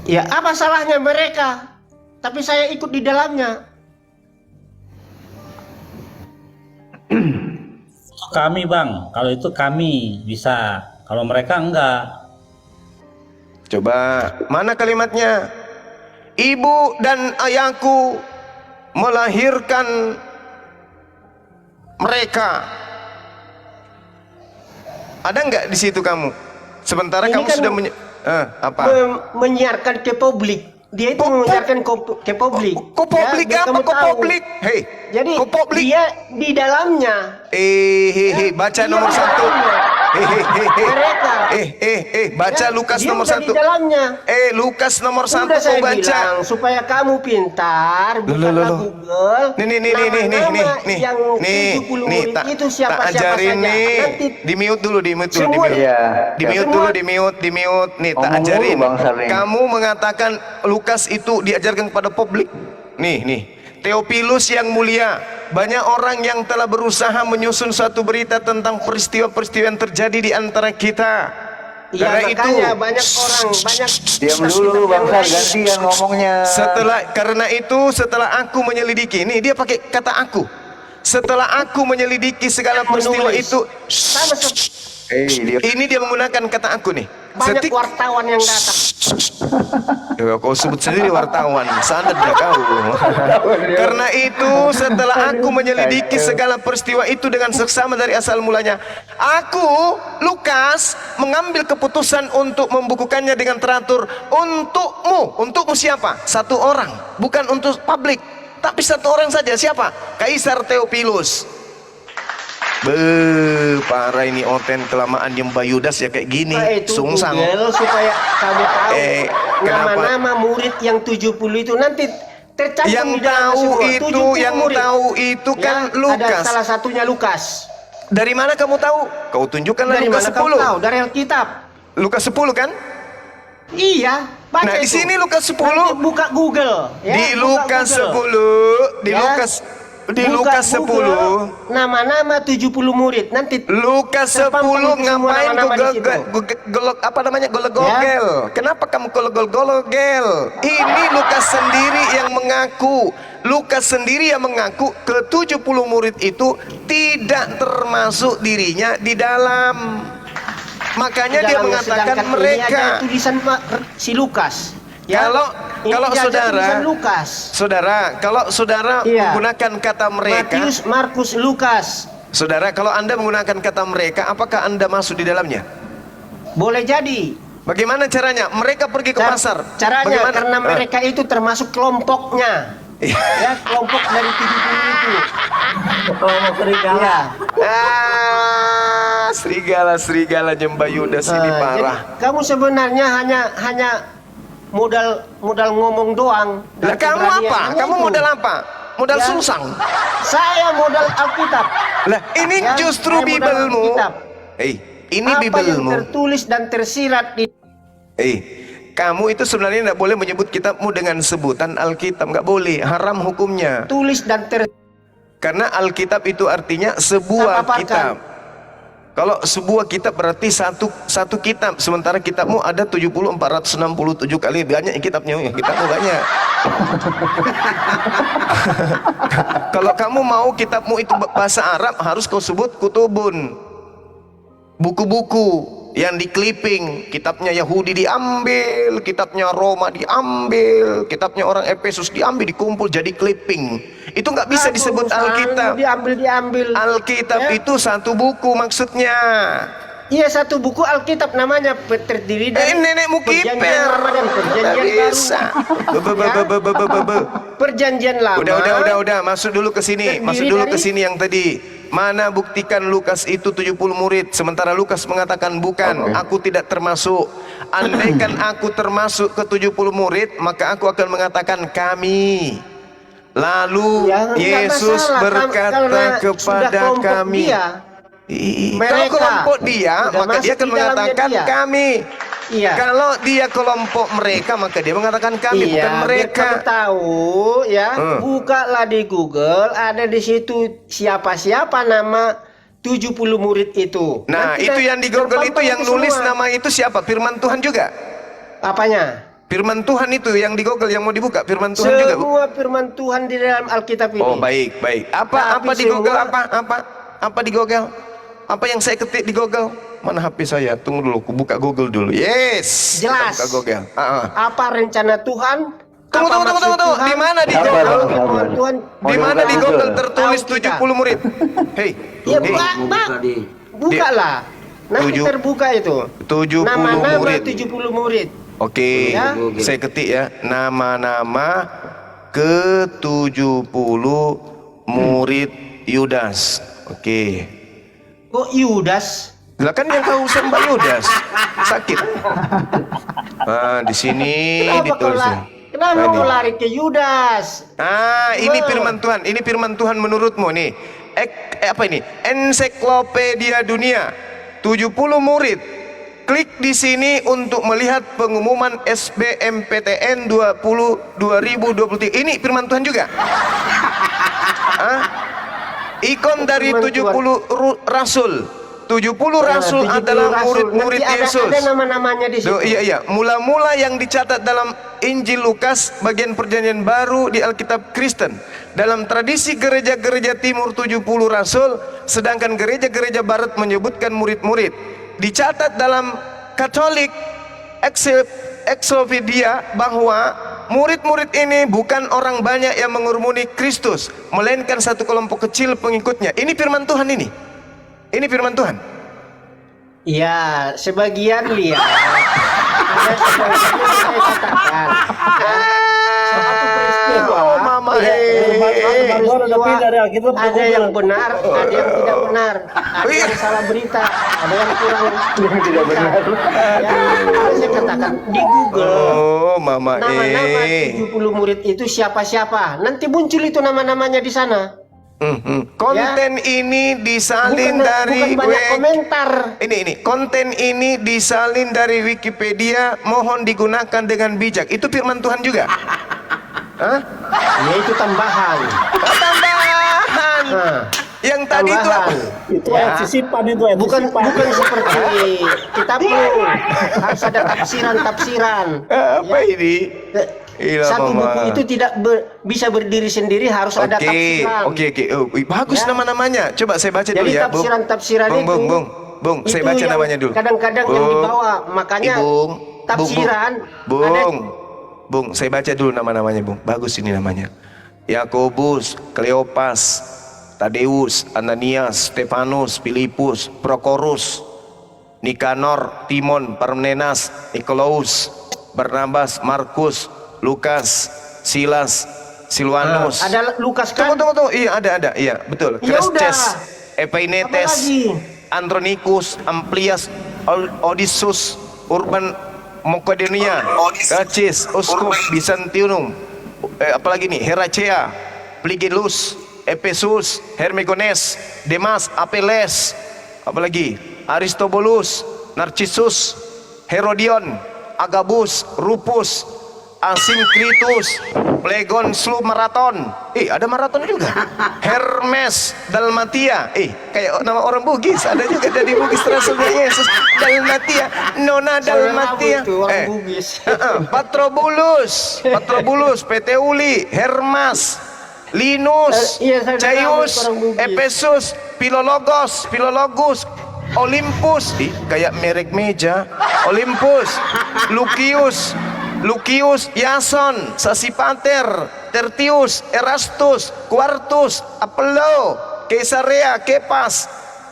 Ya, apa salahnya mereka? Tapi saya ikut di dalamnya.
Kami bang, kalau itu kami bisa, kalau mereka enggak.
Coba, mana kalimatnya? Ibu dan ayahku melahirkan mereka. Ada enggak di situ kamu? Sementara
Ini
kamu
kan
sudah apa?
Menyiarkan ke publik. Dia itu menyiarkan ke publik.
Ke publik
Ya,
apa?
kamu
Ke
tahu.
publik? Hei,
Jadi
ke publik.
dia di dalamnya.
Baca
Dia
nomor
di
1.
dalamnya. Mereka.
Baca
Ya,
Lukas
dia
nomor
udah
1.
di dalamnya.
Lukas nomor 1
Sudah saya
kau baca.
bilang supaya kamu pintar, bukanlah Google.
Nih,
Nama-nama yang 70 murid itu siapa-siapa
ajarin
saja.
nih.
Nanti
Di mute dulu,
semua
di mute nih, tak
Ngomong
ajarin.
dulu, Bang Sarni.
Kamu mengatakan Lukas itu diajarkan kepada publik. Nih. Theophilus yang mulia, banyak orang yang telah berusaha menyusun suatu berita tentang peristiwa-peristiwa yang terjadi di antara kita.
Iya, makanya banyak orang, banyak.
Diam dulu Bang Sar, gantian ngomongnya.
Karena itu setelah aku menyelidiki, nih dia pakai kata aku. Setelah aku menyelidiki segala peristiwa
Menulis.
itu,
Sama
ini dia menggunakan kata aku nih.
banyak wartawan yang datang.
Kau sebut sendiri wartawan, sanad dah kau. Karena itu setelah aku menyelidiki segala peristiwa itu dengan seksama dari asal mulanya, aku Lukas mengambil keputusan untuk membukukannya dengan teratur untukmu siapa? Satu orang, bukan untuk publik, tapi satu orang saja. Siapa? Kaisar Theophilus. Parah ini Oten, kelamaan yang Bayudas ya kayak gini.
Itu
Sungsang.
Google supaya kamu tahu
kenapa?
nama-nama murid yang 70 itu nanti tercantum
Yang
di dalam
tahu
semua.
itu,
70
yang
murid.
tahu itu kan
Ya,
Lukas.
ada salah satunya Lukas.
Dari mana kamu tahu? Kau tunjukkanlah
Dari
Lukas
mana kamu
10.
tahu? Dari Alkitab.
Lukas 10 kan?
Iya, baca
Nah, di
itu.
sini Lukas 10.
Nanti buka Google. Ya,
Di
buka
Lukas
Google.
10, di
Ya.
Di
Buka
Lukas 10.
Google, nama-nama 70 murid. Nanti
Lukas 10
terpampang itu semua
ngapain
nama-nama di situ.
gologel? Kenapa kamu gologel? Ini Lukas sendiri yang mengaku. Lukas sendiri yang mengaku ke-70 murid itu tidak termasuk dirinya di dalam. Makanya
Di
dia
dalamnya,
mengatakan
sedangkan
mereka.
Ini ada tulisan si Lukas. Ya, ini
Kalau
dia ada tulisan
saudara, kalau saudara
Iya.
menggunakan kata mereka,
Matius, Markus, Lukas.
saudara, kalau Anda menggunakan kata mereka, apakah Anda masuk di dalamnya?
Boleh jadi.
Bagaimana caranya? Mereka pergi ke pasar.
Caranya
Bagaimana?
karena mereka itu termasuk kelompoknya. Ya, kelompok dari 70 itu.
Kelompok serigala.
Ya.
Serigala nyembah Yudas ini parah.
Jadi, kamu sebenarnya hanya modal ngomong doang.
Lah kamu apa? Kamu modal apa? Modal
Ya.
sungsang.
Saya modal Alkitab.
Lah ini
Ya,
justru
saya modal
Bibelmu.
Alkitab.
Ini
Apa yang
Bibelmu.
tertulis dan tersirat di
Kamu itu sebenarnya tidak boleh menyebut kitabmu dengan sebutan Alkitab, nggak boleh, haram hukumnya.
tulis dan
Karena Alkitab itu artinya sebuah
Saya
kitab. Kalau sebuah kitab berarti satu kitab, sementara kitabmu ada 467 kali banyak kitabnya, kitabmu banyak. Kalau kamu mau kitabmu itu bahasa Arab, harus kau sebut kutubun. buku-buku yang di clipping, kitabnya Yahudi diambil, kitabnya Roma diambil, kitabnya orang Efesus diambil, dikumpul jadi clipping. Itu nggak bisa disebut Alkitab.
Diambil.
Alkitab itu satu buku maksudnya.
Iya, satu buku Alkitab namanya, terdiri dari
nenekmu kiper.
Perjanjian
bisa.
Perjanjian lama.
Udah, masuk dulu ke sini. Yang tadi. Mana buktikan Lukas itu 70 murid, sementara Lukas mengatakan bukan, aku tidak termasuk. Andaikan aku termasuk ke 70 murid, maka aku akan mengatakan kami. Lalu Yesus berkata kepada kami. Kalau kelompok dia, maka dia akan mengatakan kami.
Iya.
Kalau dia kelompok mereka, maka dia mengatakan kami, bukan mereka.
Biar kamu tahu ya, bukalah di Google, ada di situ siapa-siapa nama 70 murid itu.
Nah,
nanti
itu yang di Google itu yang nulis semua. Nama itu siapa? Firman Tuhan juga.
Apanya?
Firman Tuhan itu yang di Google yang mau dibuka, firman Tuhan juga.
Semua firman Tuhan di dalam Alkitab ini.
Oh, baik. Apa di Google apa di Google? Apa yang saya ketik di Google? Mana HP saya? Tunggu dulu, aku buka Google dulu. Yes.
Jelas.
Buka Google.
Apa rencana Tuhan?
Tunggu. Di mana di Google? Di mana di Google tertulis 70 murid? Hei.
Ya, bukalah. Nanti terbuka itu.
70
nama-nama
murid.
70 murid.
Oke,
Ya.
saya ketik ya. Nama-nama ke-70 murid Yudas. Oke.
Kok Yudas?
Lah kan yang kau sembah Yudas sakit. Di sini ditulis.
Kenapa kau lari ke Yudas?
Ini firman Tuhan. Ini firman Tuhan menurutmu nih. Apa ini? Ensiklopedia Dunia. 70 murid. Klik di sini untuk melihat pengumuman SBMPTN 2023. Ini firman Tuhan juga. Ikon dari 70 rasul. 70 rasul adalah murid-murid Yesus.
Ada nama-namanya di situ.
Iya. Mula-mula yang dicatat dalam Injil Lukas bagian Perjanjian Baru di Alkitab Kristen. Dalam tradisi gereja-gereja timur 70 rasul, sedangkan gereja-gereja barat menyebutkan murid-murid. Dicatat dalam Katolik Ensiklopedia bahwa murid-murid ini bukan orang banyak yang mengurmuni Kristus, melainkan satu kelompok kecil pengikutnya. Ini firman Tuhan ini. Ini firman Tuhan.
Iya, sebagian lihat. Ada sebagian saya katakan. Suatu peristiwa.
Mama.
Ada yang benar, ada yang tidak benar. Ada yang salah berita, ada yang kurang tidak benar. Ya, saya katakan di Google.
Mama.
Nama-nama 70 murid itu siapa-siapa. Nanti muncul itu nama-namanya di sana.
Konten ini disalin dari
bukan banyak komentar.
Ini konten ini disalin dari Wikipedia, mohon digunakan dengan bijak. Itu firman Tuhan juga.
Ya, itu tambahan.
Tambahan. Yang tadi itu
sisipan itu bukan seperti kitabmu. Harus ada tafsiran.
Apa ini?
Satu buku itu tidak bisa berdiri sendiri, harus ada tafsiran.
Oke. Bagus nama-namanya. Coba saya baca dulu
Jadi
ya.
tafsiran itu.
Bung, saya baca namanya dulu.
Kadang-kadang yang dibawa, makanya tafsiran.
Bung, saya baca dulu nama-namanya, Bung. Bagus ini namanya. Yakobus, Kleopas, Tadeus, Ananias, Stefanus, Filipus, Prokorus, Nikanor, Timon, Parmenas, Nikolaus, Barnabas, Markus, Lukas, Silas, Silwanus.
Ada Lukas kan?
Tunggu. Iya, ada. Iya, betul. Cresces, Epainetes, Andronikus, Amplias, Odysseus, Urban Makedonia, Gacis, Uskup Byzantium. Apalagi nih? Heracea, Pligelus, Efesus, Hermogenes, Demas, Apeles. Apalagi? Aristobulus, Narcissus, Herodion, Agabus, Rupus, Asinkritus, Plegon, Maraton. Ada maraton juga. Hermes, Dalmatia. Kayak nama orang Bugis. Ada juga dari Bugis Rasulnya Yesus. Dalmatia, Nona Dalmatia. Patrobulus, Peteuli, Hermas, Linus, Caius, Efesus, Filologus, Olympus, kayak merek meja. Olympus, Lucius, Yason, Sasipater, Tertius, Erastus, Quartus, Apollo, Caesarea, Kepas,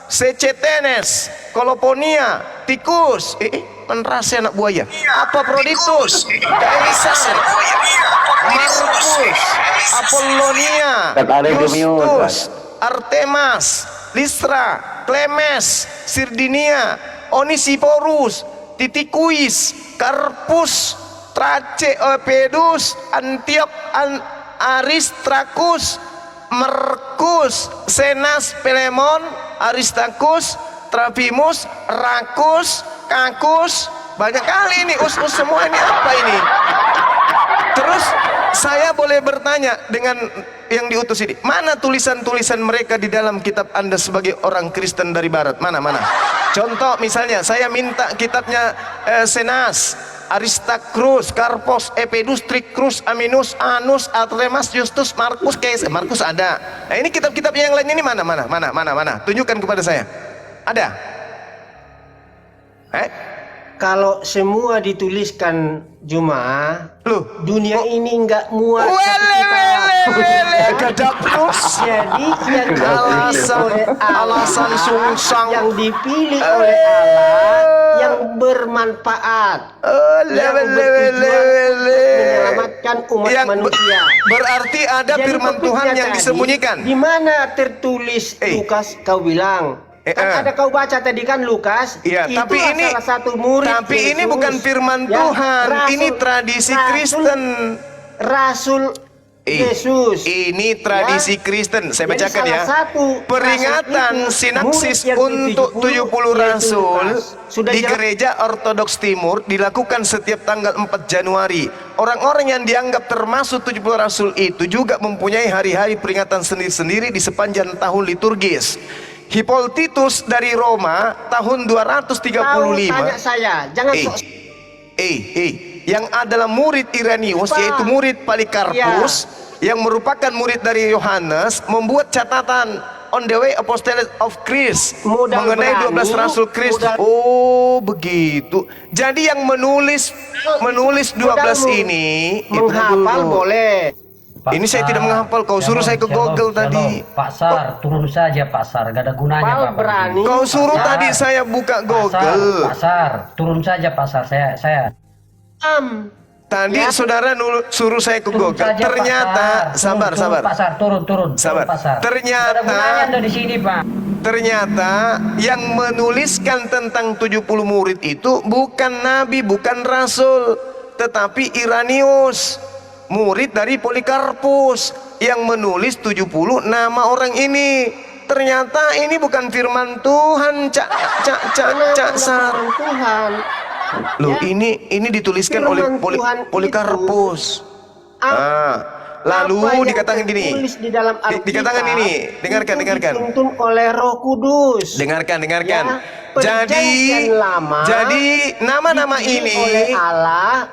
Secetenes, Koloponia, Tikus, menrasi anak buaya. Apa Proditus, Kaisar, Markus, Apollonia, Justus, Artemas, Listra, Klemes, Sirdinia, Onisiphorus, Titikuis, Karpus, Trace, Pedus, Antiok, Aristarchus, Markus, Senas, Pelemon, Aristarchus, Trapimus, Rakus, Kakus, banyak kali ini us semua ini apa ini? Terus saya boleh bertanya dengan yang diutus ini, mana tulisan-tulisan mereka di dalam kitab Anda sebagai orang Kristen dari Barat? Mana? Contoh misalnya, saya minta kitabnya Senas, Aristarchus, Karpos, Epedus, Tricrus, Aminus, Anus, Artemas, Justus, Markus, Caesar. Markus ada. Nah ini kitab-kitabnya yang lain ini mana? Tunjukkan kepada saya. Ada?
Kalau semua dituliskan Juma, dunia ini nggak muat jadi yang
alasan sungsang
yang dipilih oleh Allah yang bermanfaat, yang bertujuan menyelamatkan umat manusia.
Berarti ada
Jadi
firman Tuhan yang disembunyikan.
Di mana tertulis Lukas? Kau bilang. Kan ada kau baca tadi kan Lukas,
iya,
itu
tapi ini
salah satu murid
tapi
Yesus,
ini bukan firman Tuhan, ini tradisi Kristen.
Rasul Yesus.
Ini tradisi Kristen. Saya
Jadi
bacakan ya.
salah satu
Peringatan sinaksis untuk 70 rasul di gereja Ortodoks Timur dilakukan setiap tanggal 4 Januari. Orang-orang yang dianggap termasuk 70 rasul itu juga mempunyai hari-hari peringatan sendiri-sendiri di sepanjang tahun liturgis. Hippolytus dari Roma tahun 235.
Tanya saya, jangan
yang adalah murid Irenaeus, yaitu murid Polikarpus, yang merupakan murid dari Yohanes, membuat catatan on the way apostles of Christ mengenai 12 rasul Kristus. Oh begitu. Jadi yang menulis 12 ini
menghafal boleh.
Ini saya tidak menghafal, kau suruh saya ke Google tadi.
Pak Sar, turun saja Pak Sar, gak ada gunanya Pak.
Berani.
Kau suruh tadi saya buka Google.
Pak Sar, turun saja Pak Sar, saya.
Tadi saudara suruh saya ke Google. Ternyata sabar.
Pak Sar, turun.
Sabar.
Pak Sar.
Ternyata
di sini Pak.
Ternyata yang menuliskan tentang 70 murid itu bukan nabi, bukan rasul, tetapi Irenaeus, murid dari Polikarpus, yang menulis 70 nama orang ini. Ternyata ini bukan firman Tuhan, Cak Sar. Loh, ini dituliskan oleh Polikarpus. Lalu dikatakan gini. Dikatakan ini, dengarkan.
Dituntun oleh Roh Kudus.
Dengarkan. Jadi nama-nama ini
oleh Allah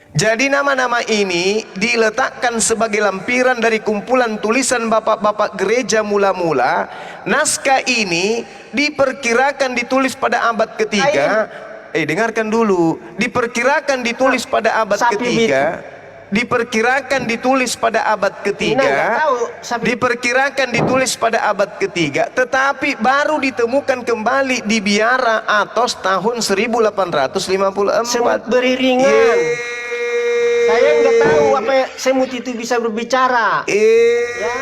Jadi nama-nama ini diletakkan sebagai lampiran dari kumpulan tulisan bapak-bapak gereja mula-mula. Naskah ini diperkirakan ditulis pada abad ketiga. Dengarkan dulu. Diperkirakan ditulis pada abad ketiga. Diperkirakan ditulis pada abad ketiga. Diperkirakan ditulis pada abad ketiga. Tetapi baru ditemukan kembali di Biara Athos tahun 1854.
Semut beriringan. Saya nggak tahu apa semut itu bisa berbicara. Ya.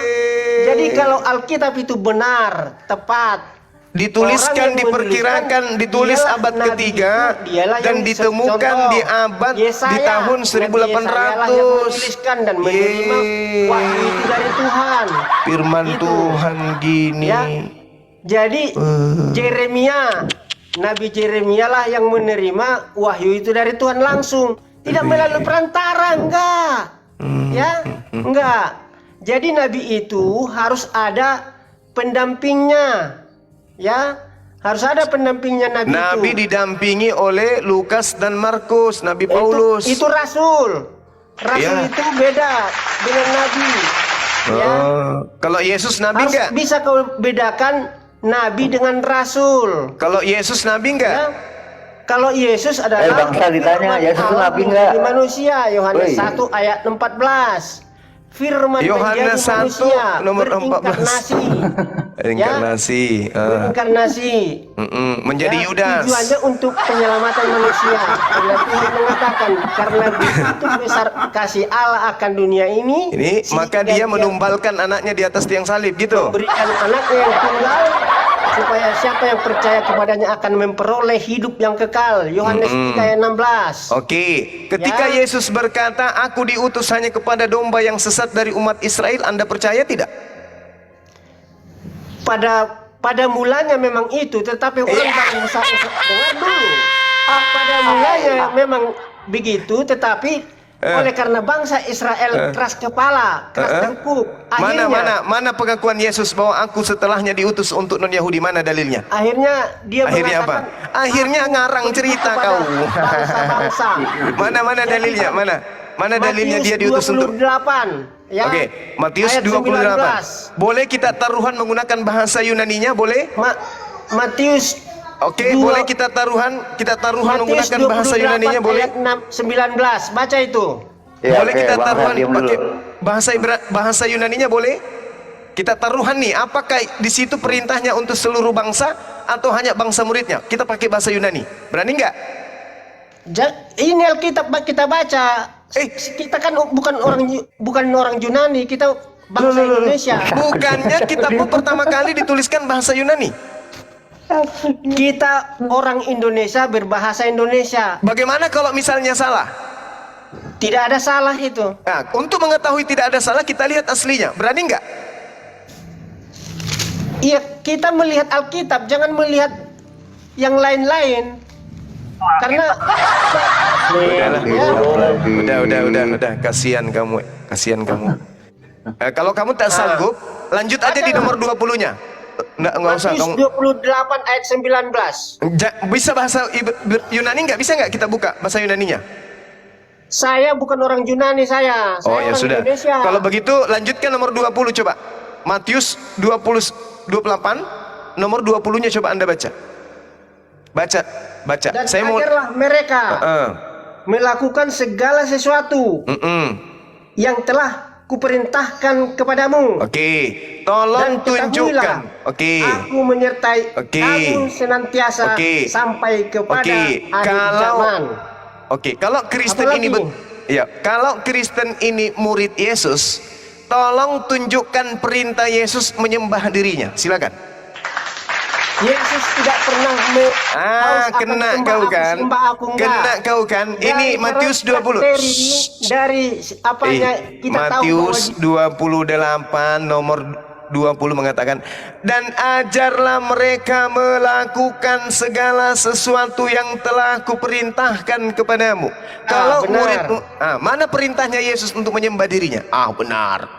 Jadi kalau Alkitab itu benar, tepat,
dituliskan, diperkirakan, ditulis abad ketiga dan ditemukan di abad di tahun 1800.
Menuliskan dan menerima wahyu itu dari Tuhan.
Firman Tuhan gini.
Ya. Jadi Nabi Yeremia lah yang menerima wahyu itu dari Tuhan langsung. Tidak melalui perantara, enggak. Jadi nabi itu harus ada pendampingnya, ya. Harus ada pendampingnya nabi itu.
Nabi didampingi oleh Lukas dan Markus, Nabi Paulus.
Itu rasul. Rasul itu beda dengan nabi.
Kalau Yesus nabi enggak?
Bisa kau bedakan nabi dengan rasul.
Kalau Yesus nabi enggak?
Ya. Kalau Yesus adalah
bangsa ditanya, Yesus itu nabi enggak?
menjadi manusia. Yohanes
Woi.
1 ayat 14. Firman
Yohanes
menjadi manusia,
1 nomor 14.
berinkarnasi.
Reinkarnasi.
Berinkarnasi.
Menjadi
Ya,
Yudas.
tujuannya untuk penyelamatan manusia. Karena Tuhan mengatakan karena begitu besar kasih Allah akan dunia ini,
Maka dia menumbalkan anaknya di atas tiang salib gitu.
berikan anaknya yang tunggal supaya siapa yang percaya kepadanya akan memperoleh hidup yang kekal. Yohanes 3 ayat 16.
Oke, ketika
Ya.
Yesus berkata, aku diutus hanya kepada domba yang sesat dari umat Israel, Anda percaya tidak?
Pada mulanya memang itu, tetapi orang baru bisa dengar dulu. Pada mulanya memang begitu, tetapi oleh karena bangsa Israel keras kepala, keras tengkuk,
Mana pengakuan Yesus bahwa aku setelahnya diutus untuk non-Yahudi? Mana dalilnya?
akhirnya dia
Akhirnya apa?
mengatakan,
Akhirnya ngarang cerita kau.
bangsa-bangsa.
Mana dalilnya? Mana dalilnya dia diutus untuk?
28. Ya.
Oke, Matius
Ayat
28. Boleh kita taruhan menggunakan bahasa Yunaninya? Boleh?
Matius.
Oke, boleh kita taruhan
Matius
menggunakan bahasa
28
Yunaninya? Boleh?
Ayat 19. Baca itu.
Ya,
Boleh
oke,
kita
Bang
taruhan
Sam, diam dulu.
pakai bahasa Yunaninya? Boleh? Kita taruhan nih, apakah di situ perintahnya untuk seluruh bangsa atau hanya bangsa muridnya? Kita pakai bahasa Yunani. Berani nggak?
Ini Alkitab kita baca. Kita kan bukan orang Yunani, kita bangsa Indonesia.
Bukannya kitabmu pertama kali dituliskan bahasa Yunani?
Kita orang Indonesia berbahasa Indonesia.
Bagaimana kalau misalnya salah?
Tidak ada salah itu.
Nah, untuk mengetahui tidak ada salah, kita lihat aslinya. Berani nggak?
Iya, kita melihat Alkitab, jangan melihat yang lain-lain. Karena
Udah, kasihan kamu. Kalau kamu tak sanggup, lanjut aja di nomor 20-nya. Nggak usah
Matius
kamu.
28 ayat 19.
Bisa bahasa Yunani nggak? Bisa nggak kita buka bahasa Yunaninya?
Saya bukan orang Yunani, saya
Oh ya
orang
sudah.
Indonesia.
Kalau begitu lanjutkan nomor 20 coba. Matius 28 nomor 20-nya coba Anda baca. Baca.
Dan
Saya mau
ajarlah mereka melakukan segala sesuatu yang telah kuperintahkan kepadamu.
Oke, tolong
Dan ketahuilah,
tunjukkan. Oke.
Aku menyertai kamu senantiasa sampai kepada akhir zaman.
Oke, kalau Kristen ini kalau Kristen ini murid Yesus, tolong tunjukkan perintah Yesus menyembah dirinya. Silakan.
Yesus tidak pernah
kena kau kan? Kena kau kan? Ini Matius 20.
Dari apanya kita
Matius
tahu
28 nomor 20 mengatakan, dan ajarlah mereka melakukan segala sesuatu yang telah kuperintahkan kepadamu. Kalau muridmu, mana perintahnya Yesus untuk menyembah dirinya? Benar.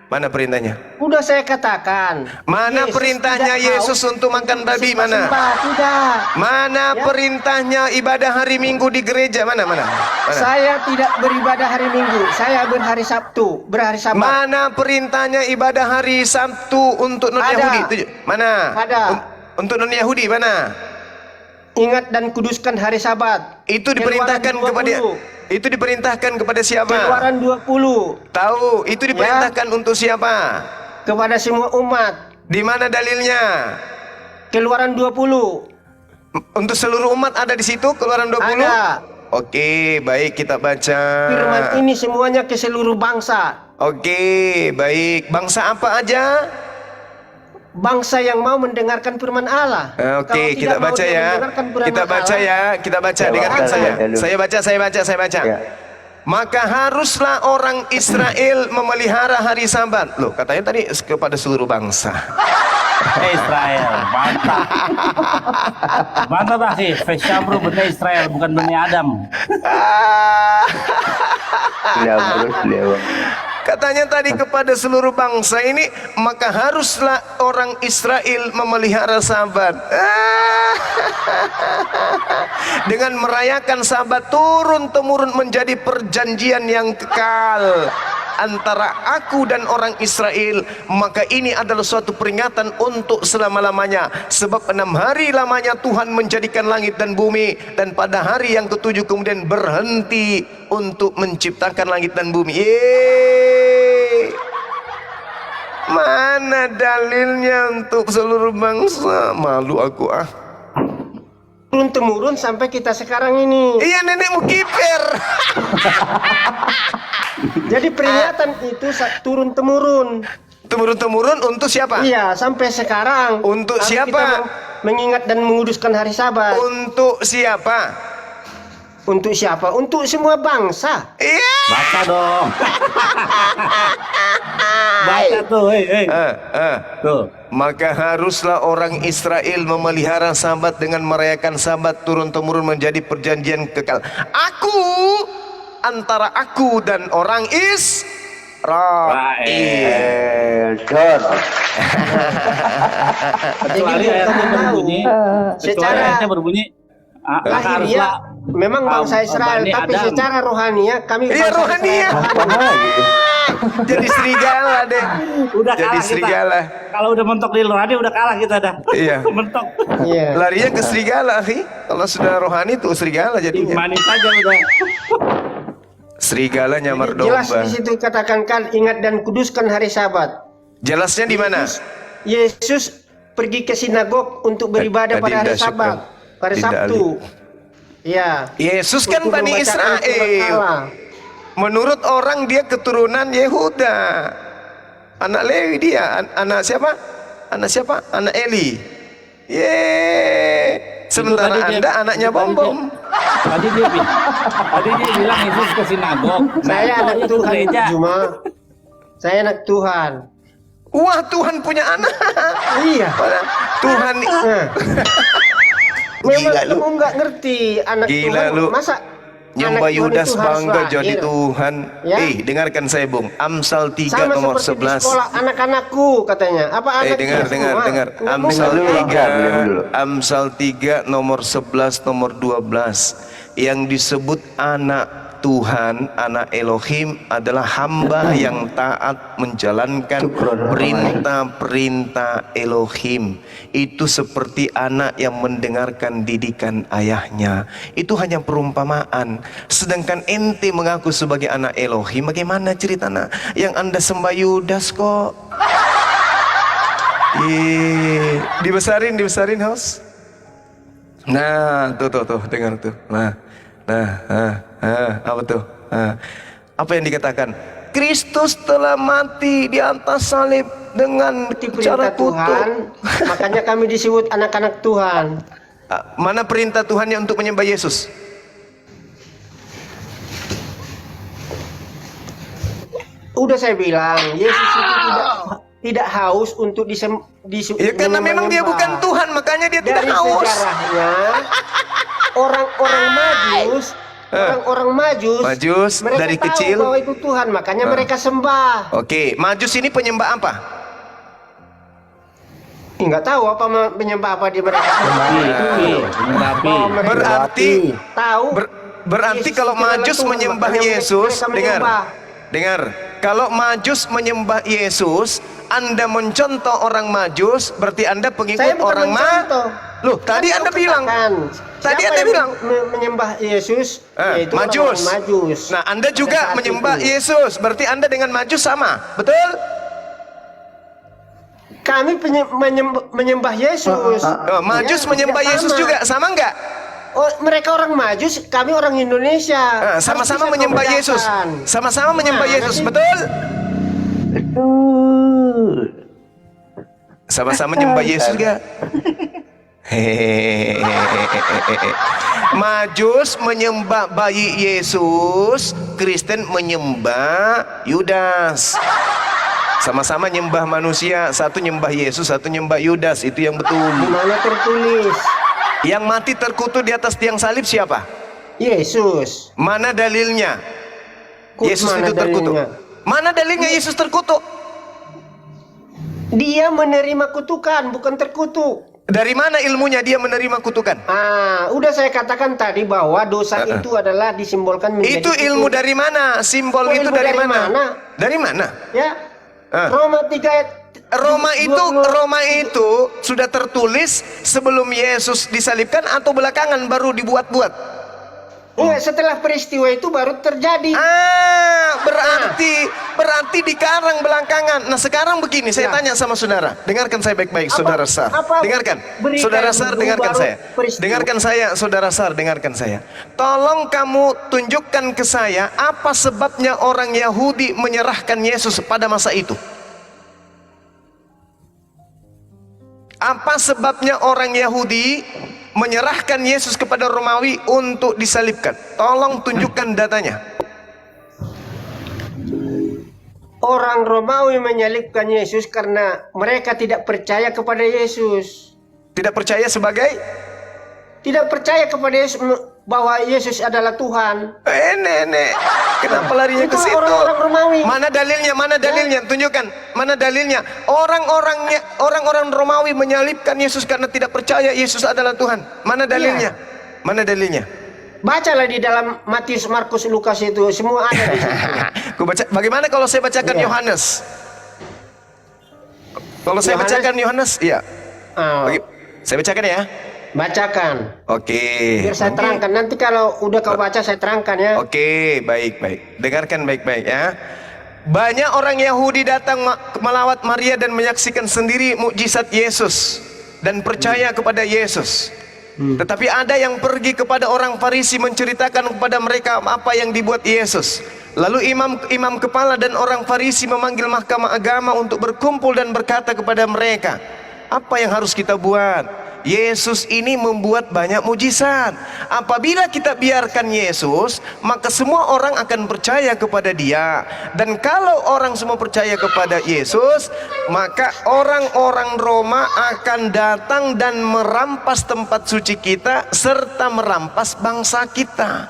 Mana perintahnya?
Udah saya katakan.
Mana perintahnya Yesus untuk makan babi? Mana?
Tidak.
Mana perintahnya ibadah hari Minggu di gereja? Mana?
Saya tidak beribadah hari Minggu. Saya berhari Sabat.
Mana perintahnya ibadah hari Sabtu untuk non-Yahudi? Mana?
Ada.
Untuk non-Yahudi mana?
Ingat dan kuduskan hari Sabat.
Itu diperintahkan kepada siapa?
Keluaran 20.
Tahu, itu diperintahkan untuk siapa?
Kepada semua umat.
Di mana dalilnya?
Keluaran 20.
Untuk seluruh umat ada di situ Keluaran 20?
Ada.
Oke, baik kita baca.
Firman ini semuanya ke seluruh bangsa.
Oke, baik. Bangsa apa aja?
Bangsa yang mau mendengarkan firman Allah.
Oke, kita baca ya. Kita baca dengarkan saya. Saya baca. Maka haruslah orang Israel memelihara hari Sabat. Loh, katanya tadi kepada seluruh bangsa.
Israel, mantap. Mantap sih, spesial bro, bener Israel, bukan Bani Adam.
Katanya tadi kepada seluruh bangsa ini, maka haruslah orang Israel memelihara Sabat. Dengan merayakan Sabat turun-temurun menjadi perjanjian yang kekal antara aku dan orang Israel, maka ini adalah suatu peringatan untuk selama-lamanya. Sebab 6 hari lamanya Tuhan menjadikan langit dan bumi, dan pada hari yang ke-7 kemudian berhenti untuk menciptakan langit dan bumi. Yeay. Mana dalilnya untuk seluruh bangsa? Malu aku ah.
Turun temurun sampai kita sekarang ini.
Iya, nenekmu kiper.
Jadi peringatan itu turun temurun.
Turun temurun untuk siapa?
Iya, sampai sekarang.
Untuk
Harus
siapa?
kita mengingat dan menguduskan hari Sabat.
Untuk siapa?
Untuk siapa? Untuk semua bangsa.
Iya.
Baca dong. Baca tuh, tuh.
Maka haruslah orang Israel memelihara Sabat dengan merayakan Sabat turun temurun menjadi perjanjian kekal. Antara aku dan orang Israel.
Kecuali ayatnya berbunyi, kecuali ayatnya berbunyi.
Lahirnya memang bangsa Israel, tapi
Adam.
secara rohania kami
Iya,
bangsa
rohania.
Israel.
Jadi serigala deh.
Udah
Jadi
kalah
serigala.
kita. Kalau udah mentok di rohani udah kalah kita dah.
Iya.
Mentok.
Iya.
Larinya ke serigala, akhi. Kalau sudah rohani tuh serigala jadinya.
Manis aja udah.
Serigala nyamar
Jelas
domba.
di situ katakan ingat dan kuduskan hari Sabat.
Jelasnya di mana?
Yesus pergi ke sinagog untuk beribadah pada hari
Adinda,
Sabat, pada
Dinda
Sabtu. Iya.
Yesus kan
Untuk
Bani
membacakan surat
Israel.
Allah.
Menurut orang dia keturunan Yehuda. Anak Lewi dia. Anak siapa? Anak siapa? Anak Eli. Yeay. Sementara Anda anaknya Bom-Bom.
Tadi dia bilang Yesus ke sinagog.
Saya anak Tuhan Juma. Saya anak Tuhan.
Wah, Tuhan punya anak.
Iya.
Tuhan.
Memang
Gila lu.
kamu nggak ngerti anak
Gila
Tuhan.
lu.
Masa
Nyembah
anak Tuhan
Yudas
itu harus
bangga
lahir?
jadi Tuhan.
Ya.
Dengarkan saya, Bung. Amsal 3
Sama
nomor
seperti di
11.
sekolah anak-anakku katanya. Apa anak
Dengar. Amsal 3 nomor 11 nomor 12 yang disebut anak Tuhan, anak Elohim adalah hamba yang taat menjalankan perintah-perintah Elohim. Itu seperti anak yang mendengarkan didikan ayahnya. Itu hanya perumpamaan. Sedangkan ente mengaku sebagai anak Elohim, bagaimana ceritanya? Yang Anda sembah Yudas kok. Dibesarin host. Nah, tuh, dengar tuh. Apa tuh? Apa yang dikatakan? Kristus telah mati di atas salib dengan cara
Tuhan. Makanya kami disebut anak-anak Tuhan.
Mana perintah Tuhannya untuk menyembah Yesus?
Udah saya bilang, Yesus itu tidak haus untuk
Ya karena memang dia bukan Tuhan, makanya dia tidak haus.
Dari sejarahnya, orang-orang Majus mereka
dari
tahu
kecil
bahwa itu Tuhan, makanya mereka sembah.
Oke, Majus ini penyembah apa?
Nggak tahu apa menyembah apa di mereka.
Berarti kalau Majus menyembah Yesus, dengar. Kalau Majus menyembah Yesus, Anda mencontoh orang Majus, berarti Anda pengikut orang Loh, tadi Anda bilang. Tadi Anda bilang
menyembah Yesus, yaitu
Majus.
orang Majus.
Nah, Anda juga menyembah Yesus, berarti Anda dengan Majus sama, betul?
Kami menyembah Yesus.
Majus menyembah Yesus juga, sama enggak?
Oh, mereka orang Majus, kami orang Indonesia.
Sama-sama menyembah Yesus. Sama-sama menyembah Yesus, betul? Sama-sama menyembah Yesus enggak? Majus menyembah bayi Yesus, Kristen menyembah Yudas. Sama-sama nyembah manusia, satu nyembah Yesus, satu nyembah Yudas, itu yang betul.
Mana tertulis?
Yang mati terkutuk di atas tiang salib siapa?
Yesus.
Mana dalilnya? Yesus itu terkutuk. Mana dalilnya Yesus terkutuk?
Dia menerima kutukan, bukan terkutuk.
Dari mana ilmunya dia menerima kutukan?
Udah saya katakan tadi bahwa dosa itu adalah disimbolkan menjadi
itu ilmu
kutuk.
dari mana? Simbol itu
Ilmu
dari mana? Dari mana?
Ya. Roma 3 ayat
Roma itu sudah tertulis sebelum Yesus disalibkan atau belakangan baru dibuat-buat?
Setelah peristiwa itu baru terjadi.
Berarti dikarang belakangan. Nah sekarang begini, saya tanya sama saudara. Dengarkan saya baik-baik, saudara Sar. Dengarkan, saudara Sar, dengarkan saya. Dengarkan saya, saudara Sar, dengarkan saya. Tolong kamu tunjukkan ke saya apa sebabnya orang Yahudi menyerahkan Yesus pada masa itu. Apa sebabnya orang Yahudi menyerahkan Yesus kepada Romawi untuk disalibkan? Tolong tunjukkan datanya.
Orang Romawi menyalibkan Yesus karena mereka tidak percaya kepada Yesus.
Tidak percaya sebagai?
Tidak percaya kepada Yesus, bahwa Yesus adalah Tuhan.
Nenek, kenapa larinya ke situ?
Orang-orang Romawi.
Mana dalilnya? Mana dalilnya? Tunjukkan. Mana dalilnya? Orang-orang Romawi menyalibkan Yesus karena tidak percaya Yesus adalah Tuhan. Mana dalilnya? Mana dalilnya?
Bacalah di dalam Matius, Markus, Lukas itu semua ada di situ.
Bagaimana kalau saya bacakan Yohanes? Kalau saya bacakan Yohanes, iya. Saya bacakan ya.
Bacakan.
Oke.
Biar saya terangkan. Nanti kalau udah kau baca saya terangkan ya.
Oke, baik-baik. Dengarkan baik-baik ya. Banyak orang Yahudi datang melawat Maria dan menyaksikan sendiri mukjizat Yesus dan percaya kepada Yesus. Tetapi ada yang pergi kepada orang Farisi menceritakan kepada mereka apa yang dibuat Yesus. Lalu imam kepala dan orang Farisi memanggil mahkamah agama untuk berkumpul dan berkata kepada mereka, apa yang harus kita buat? Yesus ini membuat banyak mujizat. Apabila kita biarkan Yesus, maka semua orang akan percaya kepada dia. Dan kalau orang semua percaya kepada Yesus, maka orang-orang Roma akan datang dan merampas tempat suci kita serta merampas bangsa kita.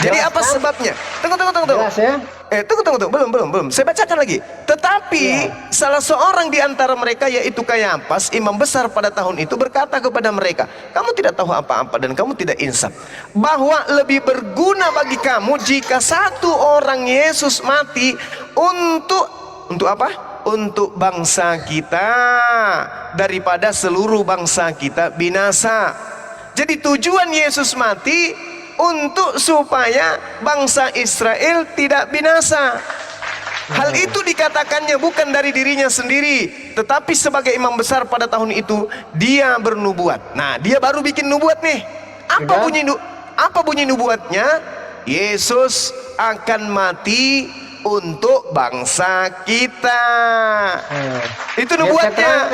Jadi apa sebabnya? Tunggu.
Jelas ya?
Tunggu. Belum. Saya bacakan lagi. Tetapi salah seorang di antara mereka, yaitu Kayafas, imam besar pada tahun itu, berkata kepada mereka, kamu tidak tahu apa-apa dan kamu tidak insaf, bahwa lebih berguna bagi kamu jika satu orang Yesus mati untuk apa? Untuk bangsa kita daripada seluruh bangsa kita binasa. Jadi tujuan Yesus mati untuk supaya bangsa Israel tidak binasa. Hal itu dikatakannya bukan dari dirinya sendiri, tetapi sebagai imam besar pada tahun itu dia bernubuat. Nah, dia baru bikin nubuat nih. Apa bunyi nubuatnya? Yesus akan mati untuk bangsa kita. Itu nubuatnya.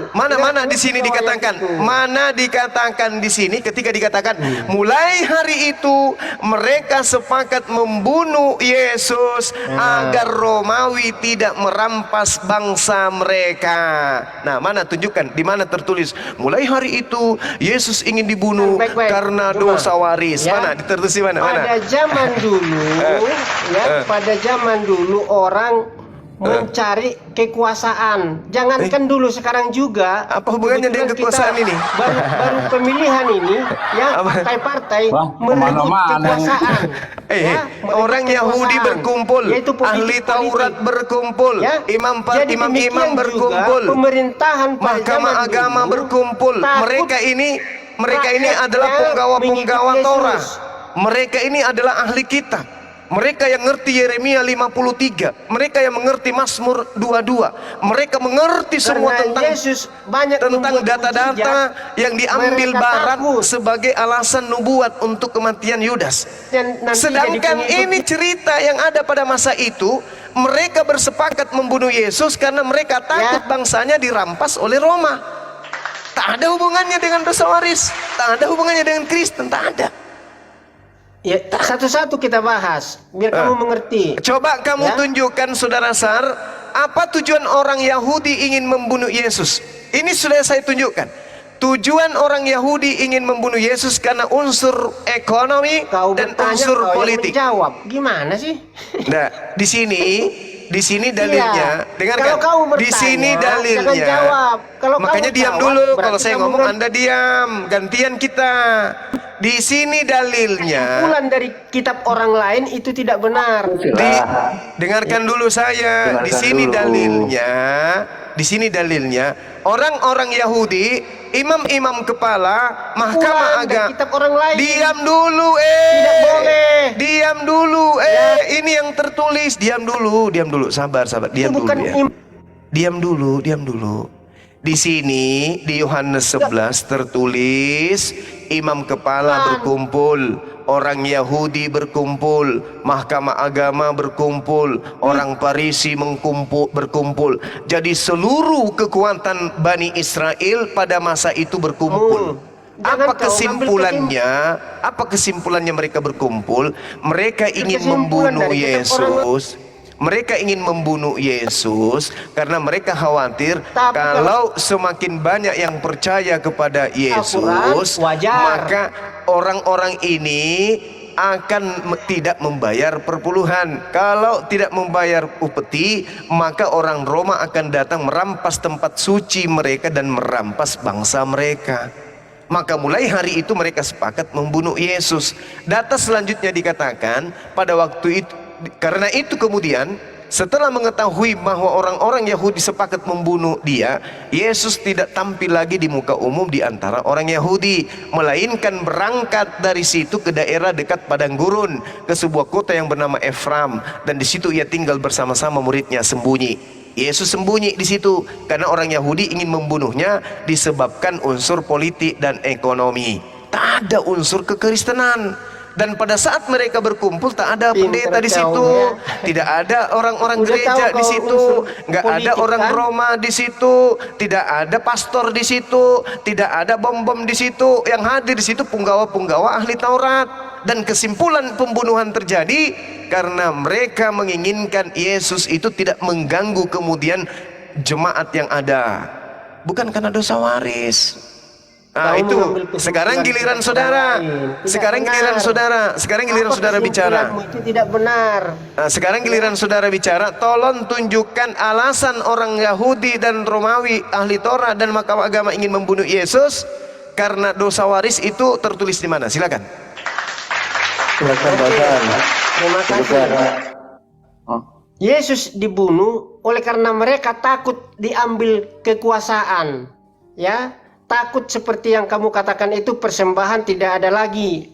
Mana di sini dikatakan? Mana dikatakan di sini ketika dikatakan mulai hari itu mereka sepakat membunuh Yesus agar Romawi tidak merampas bangsa mereka. Nah, mana tunjukkan di mana tertulis mulai hari itu Yesus ingin dibunuh karena dosa waris. Mana ditertulis di mana?
Pada zaman dulu pada zaman dulu orang mencari kekuasaan. Jangankan dulu, sekarang juga.
Apa hubungannya dengan kekuasaan ini?
Baru pemilihan ini, partai-partai merebut kekuasaan.
Orang Yahudi berkumpul, ahli Taurat berkumpul, imam berkumpul,
pemerintahan
mahkamah agama berkumpul. Mereka ini adalah penggawa-penggawa Torah. Mereka ini adalah ahli kitab. Mereka yang mengerti Yeremia 53, mereka yang mengerti Mazmur 22, mereka mengerti semua tentang data-data yang diambil Barat sebagai alasan nubuat untuk kematian Yudas. Sedangkan ini cerita yang ada pada masa itu, mereka bersepakat membunuh Yesus karena mereka takut bangsanya dirampas oleh Roma. Tak ada hubungannya dengan dosa waris, tak ada hubungannya dengan Kristen, tak ada.
Ya, satu-satu kita bahas biar kamu mengerti.
Coba kamu tunjukkan, saudara Sar, apa tujuan orang Yahudi ingin membunuh Yesus. Ini sudah saya tunjukkan. Tujuan orang Yahudi ingin membunuh Yesus karena unsur ekonomi dan unsur politik.
Jawab, gimana sih?
Nah, di di sini dalilnya.
Iya.
Dengarkan.
Kalau kamu bertanya,
Di sini
jangan
dalilnya.
jawab. Kalau
Makanya
kamu
diam
jawab,
dulu.
berarti
Kalau saya
kamu
ngomong Anda diam. Gantian kita. Di sini dalilnya.
kesimpulan dari kitab orang lain itu tidak benar.
Dengarkan dulu saya.
Dengarkan
Di sini
dulu.
dalilnya. Di sini dalilnya. Orang-orang Yahudi, imam-imam kepala, mahkamah
Ulang dari
agama.
kitab orang lain.
Diam dulu,
Tidak boleh.
Diam dulu, Ini yang tertulis. Diam dulu, sabar. Diam
Itu
dulu
bukan
ya. Diam dulu. Di sini di Yohanes 11 tertulis imam kepala berkumpul, orang Yahudi berkumpul, mahkamah agama berkumpul, orang Farisi berkumpul. Jadi seluruh kekuatan Bani Israel pada masa itu berkumpul. Apa kesimpulannya? Apa kesimpulannya mereka berkumpul? Mereka ingin membunuh Yesus. Mereka ingin membunuh Yesus karena mereka khawatir kalau semakin banyak yang percaya kepada Yesus, maka orang-orang ini akan tidak membayar perpuluhan. Kalau tidak membayar upeti, maka orang Roma akan datang merampas tempat suci mereka dan merampas bangsa mereka. Maka mulai hari itu mereka sepakat membunuh Yesus. Data selanjutnya dikatakan pada waktu itu, karena itu kemudian setelah mengetahui bahwa orang-orang Yahudi sepakat membunuh dia, Yesus tidak tampil lagi di muka umum di antara orang Yahudi, melainkan berangkat dari situ ke daerah dekat padang gurun, ke sebuah kota yang bernama Efram, dan di situ ia tinggal bersama-sama muridnya sembunyi. Yesus sembunyi di situ karena orang Yahudi ingin membunuhnya disebabkan unsur politik dan ekonomi. Tak ada unsur kekristenan. Dan pada saat mereka berkumpul tak ada pendeta di situ, tidak ada orang-orang gereja di situ, nggak ada orang Roma di situ, tidak ada pastor di situ, tidak ada bom-bom di situ. Yang hadir di situ punggawa-punggawa ahli Taurat. Dan kesimpulan pembunuhan terjadi karena mereka menginginkan Yesus itu tidak mengganggu kemudian jemaat yang ada, bukan karena dosa waris. Nah, itu sekarang giliran saudara. Sekarang giliran saudara bicara.
Itu tidak benar.
Nah, sekarang giliran saudara bicara. Tolong tunjukkan alasan orang Yahudi dan Romawi ahli Torah dan mahkamah agama ingin membunuh Yesus karena dosa waris itu tertulis di mana? Silakan.
Silakan Bapak.
Terima kasih. Yesus dibunuh oleh karena mereka takut diambil kekuasaan, ya. Takut seperti yang kamu katakan itu, persembahan tidak ada lagi.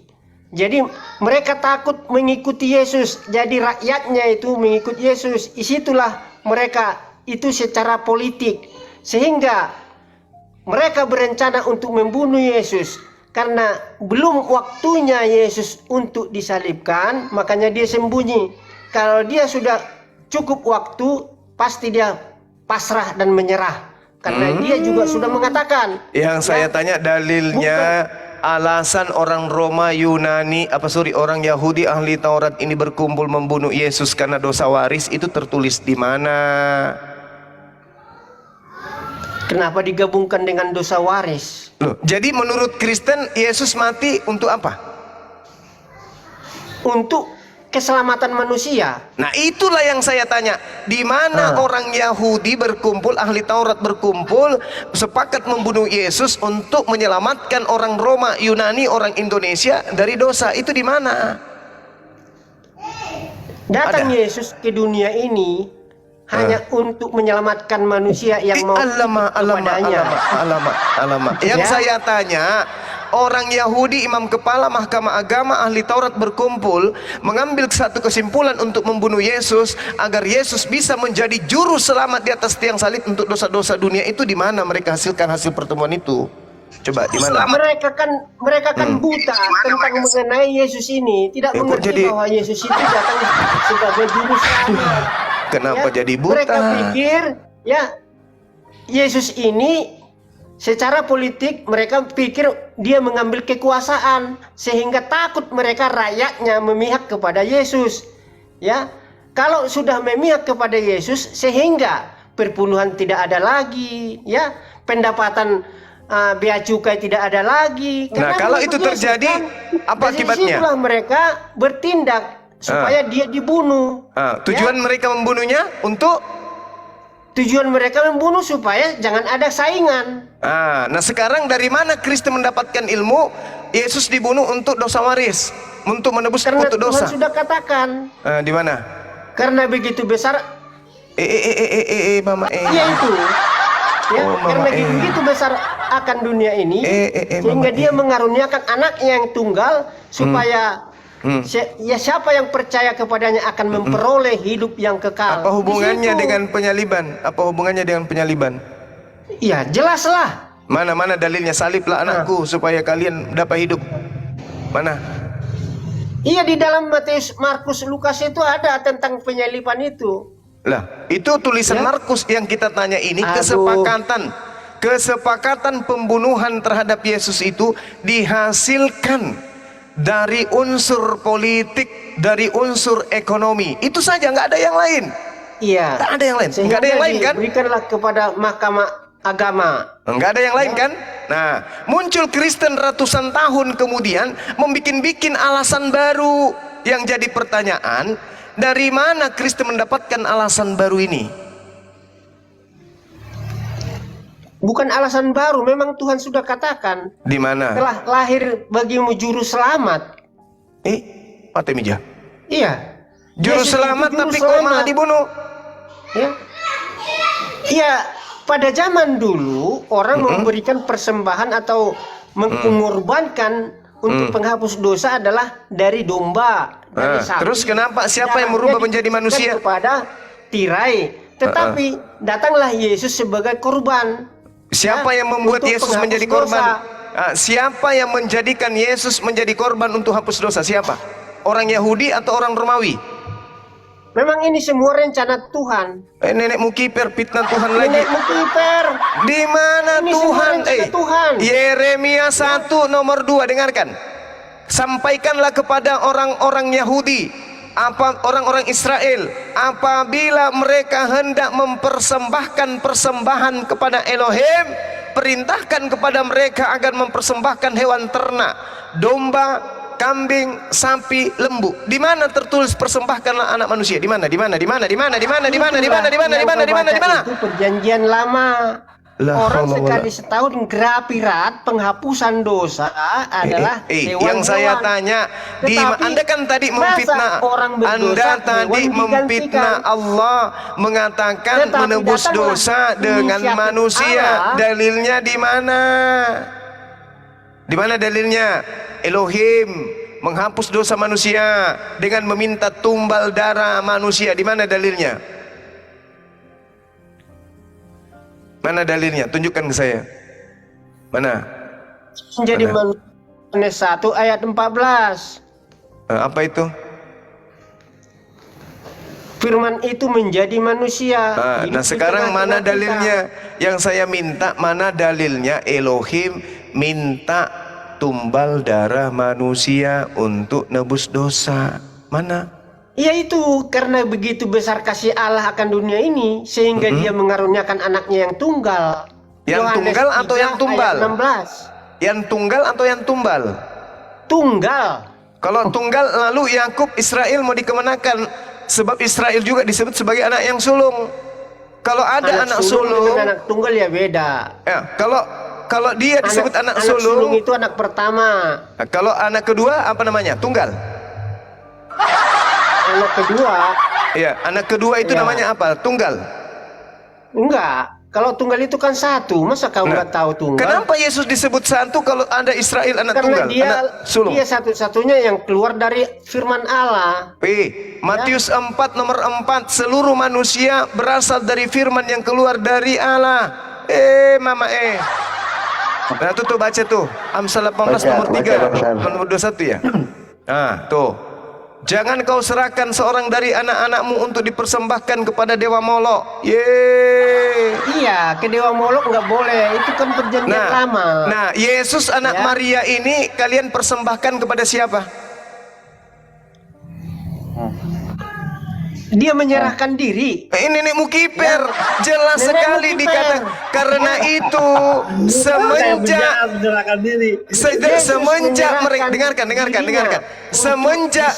Jadi mereka takut mengikuti Yesus. Jadi rakyatnya itu mengikut Yesus. Disitulah mereka itu secara politik. Sehingga mereka berencana untuk membunuh Yesus. Karena belum waktunya Yesus untuk disalibkan, makanya dia sembunyi. Kalau dia sudah cukup waktu, pasti dia pasrah dan menyerah. Karena dia juga sudah mengatakan.
Yang saya tanya dalilnya, alasan orang Roma, orang Yahudi ahli Taurat ini berkumpul membunuh Yesus karena dosa waris itu tertulis di mana?
Kenapa digabungkan dengan dosa waris?
Loh, jadi menurut Kristen Yesus mati untuk apa?
Untuk keselamatan manusia.
Nah, itulah yang saya tanya. Di mana orang Yahudi berkumpul, ahli Taurat berkumpul, sepakat membunuh Yesus untuk menyelamatkan orang Roma, Yunani, orang Indonesia dari dosa. Itu di mana?
Datang Yesus ke dunia ini hanya untuk menyelamatkan manusia yang mau kepadanya.
Alamak. Yang saya tanya, orang Yahudi, imam kepala, mahkamah agama, ahli Taurat berkumpul mengambil satu kesimpulan untuk membunuh Yesus agar Yesus bisa menjadi juru selamat di atas tiang salib untuk dosa-dosa dunia. Itu di mana mereka hasilkan hasil pertemuan itu? Coba di mana?
Mereka kan buta tentang mengenai Yesus ini, tidak mengerti bahwa Yesus itu datang sebagai juru selamat.
Kenapa jadi buta?
Mereka pikir Yesus ini secara politik, mereka pikir dia mengambil kekuasaan, sehingga takut mereka rakyatnya memihak kepada Yesus. Ya, kalau sudah memihak kepada Yesus, sehingga perpuluhan tidak ada lagi, ya, pendapatan bea cukai tidak ada lagi.
Nah, kalau itu terjadi, apa akibatnya?
Disitulah mereka bertindak supaya dia dibunuh.
Tujuan mereka membunuhnya untuk?
Tujuan mereka membunuh supaya jangan ada saingan.
Nah sekarang dari mana Kristen mendapatkan ilmu Yesus dibunuh untuk dosa waris, untuk menebus untuk dosa?
Tuhan sudah katakan.
Di mana?
Karena begitu besar.
Mama.
Iya itu. Ya, karena begitu besar akan dunia ini, sehingga dia mengaruniakan anaknya yang tunggal supaya siapa yang percaya kepadanya akan memperoleh hidup yang kekal.
Apa hubungannya dengan penyaliban? Apa hubungannya dengan penyaliban?
Iya, jelaslah.
Mana dalilnya? Saliblah anakku supaya kalian dapat hidup. Mana?
Iya, di dalam Matius, Markus, Lukas itu ada tentang penyaliban itu.
Lah, itu tulisan Markus yang kita tanya ini. Kesepakatan pembunuhan terhadap Yesus itu dihasilkan dari unsur politik, dari unsur ekonomi. Itu saja, nggak ada yang lain.
Iya.
Nggak ada yang lain. Nggak ada yang lain kan?
Berikanlah kepada mahkamah agama.
Nggak ada yang lain kan? Nah, muncul Kristen ratusan tahun kemudian membikin alasan baru. Yang jadi pertanyaan, dari mana Kristen mendapatkan alasan baru ini?
Bukan alasan baru, memang Tuhan sudah katakan.
Di mana?
Telah lahir bagimu juru selamat.
Mati Mija.
Iya.
Juru selamat tapi kok malah dibunuh?
Ya. Iya, pada zaman dulu orang memberikan persembahan atau mengorbankan untuk penghapus dosa adalah dari domba, dari sapi.
Terus kenapa? Siapa yang merubah menjadi manusia?
Kepada tirai. Tetapi datanglah Yesus sebagai korban.
Siapa yang membuat Yesus menjadi korban? Siapa yang menjadikan Yesus menjadi korban untuk hapus dosa? Siapa? Orang Yahudi atau orang Romawi?
Memang ini semua rencana Tuhan.
Nenekmu kiper, fitnah Tuhan lagi.
Nenekmu kiper.
Di mana Tuhan?
Tuhan.
Yeremia 1 nomor 2, dengarkan. Sampaikanlah kepada orang-orang Yahudi, orang-orang Israel, apabila mereka hendak mempersembahkan persembahan kepada Elohim, perintahkan kepada mereka agar mempersembahkan hewan ternak, domba, kambing, sapi, lembu. Di mana tertulis persembahkanlah anak manusia? Di mana? Di mana? Di mana? Di mana? Di mana? Di mana? Di mana? Di mana? Di mana? Di mana? Di mana?
Itu perjanjian lama. Orang sekali setahun grapirat penghapusan dosa adalah hewan-hewan.
Yang saya tanya, Anda kan tadi memfitnah, Anda tadi memfitnah Allah, mengatakan menebus dosa dengan manusia. Dalilnya di mana? Di mana dalilnya? Elohim menghapus dosa manusia dengan meminta tumbal darah manusia. Di mana dalilnya? Mana dalilnya? Tunjukkan ke saya. Mana?
Menjadi manusia 1 ayat 14.
Apa itu?
Firman itu menjadi manusia.
Nah sekarang mana dalilnya? Yang saya minta, mana dalilnya Elohim minta tumbal darah manusia untuk nebus dosa? Mana?
Ya itu, karena begitu besar kasih Allah akan dunia ini, sehingga dia mengaruniakan anaknya yang tunggal.
Yang tunggal atau yang tumbal?
16.
Yang tunggal atau yang tumbal?
Tunggal.
Kalau tunggal, lalu Yakub Israel mau dikemanakan? Sebab Israel juga disebut sebagai anak yang sulung. Kalau ada anak sulung
dengan anak tunggal ya beda.
Ya, kalau dia disebut anak sulung
itu anak pertama.
Nah, kalau anak kedua apa namanya? Tunggal.
Anak kedua.
Iya, anak kedua itu namanya apa? Tunggal.
Enggak. Kalau tunggal itu kan satu. Masa kau nggak tahu tunggal?
Kenapa Yesus disebut satu kalau ada Israel anak tunggal? Anak sulung.
Dia satu-satunya yang keluar dari firman Allah.
Matius 4 nomor 4, seluruh manusia berasal dari firman yang keluar dari Allah. Nah tuh baca tuh Amsal 18 nomor 3 nomor 21 ya. Nah tuh, jangan kau serahkan seorang dari anak-anakmu untuk dipersembahkan kepada dewa Molok.
Iya, ke dewa Molok nggak boleh. Itu kan perjanjian lama.
Nah, Yesus anak Maria ini kalian persembahkan kepada siapa?
Dia menyerahkan diri.
Ini nenek Mukiper jelas
Nenek
sekali
Mukiper.
dikatakan karena itu semenjak semenjak mereka dengarkan semenjak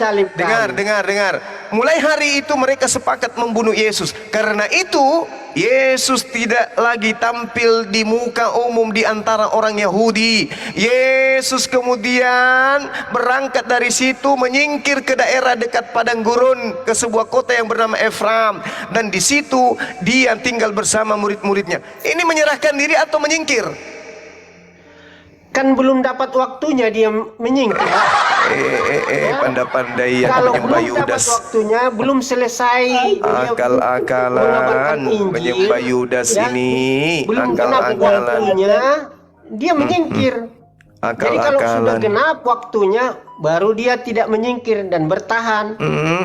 dengar mulai hari itu mereka sepakat membunuh Yesus. Karena itu Yesus tidak lagi tampil di muka umum di antara orang Yahudi. Yesus kemudian berangkat dari situ menyingkir ke daerah dekat padang gurun, ke sebuah kota yang bernama Efraim, dan di situ dia tinggal bersama murid-muridnya. Ini menyerahkan diri atau menyingkir?
Kan belum dapat waktunya dia menyingkir.
Pandai-pandai yang
Kalau
menyembah
belum dapat
Yudas.
waktunya, belum selesai
Akal-akalan menyembah Yudas ini.
belum genap
Akal-akalan.
waktunya, dia menyingkir. Jadi kalau sudah
Akal-akalan.
genap waktunya, baru dia tidak menyingkir dan bertahan.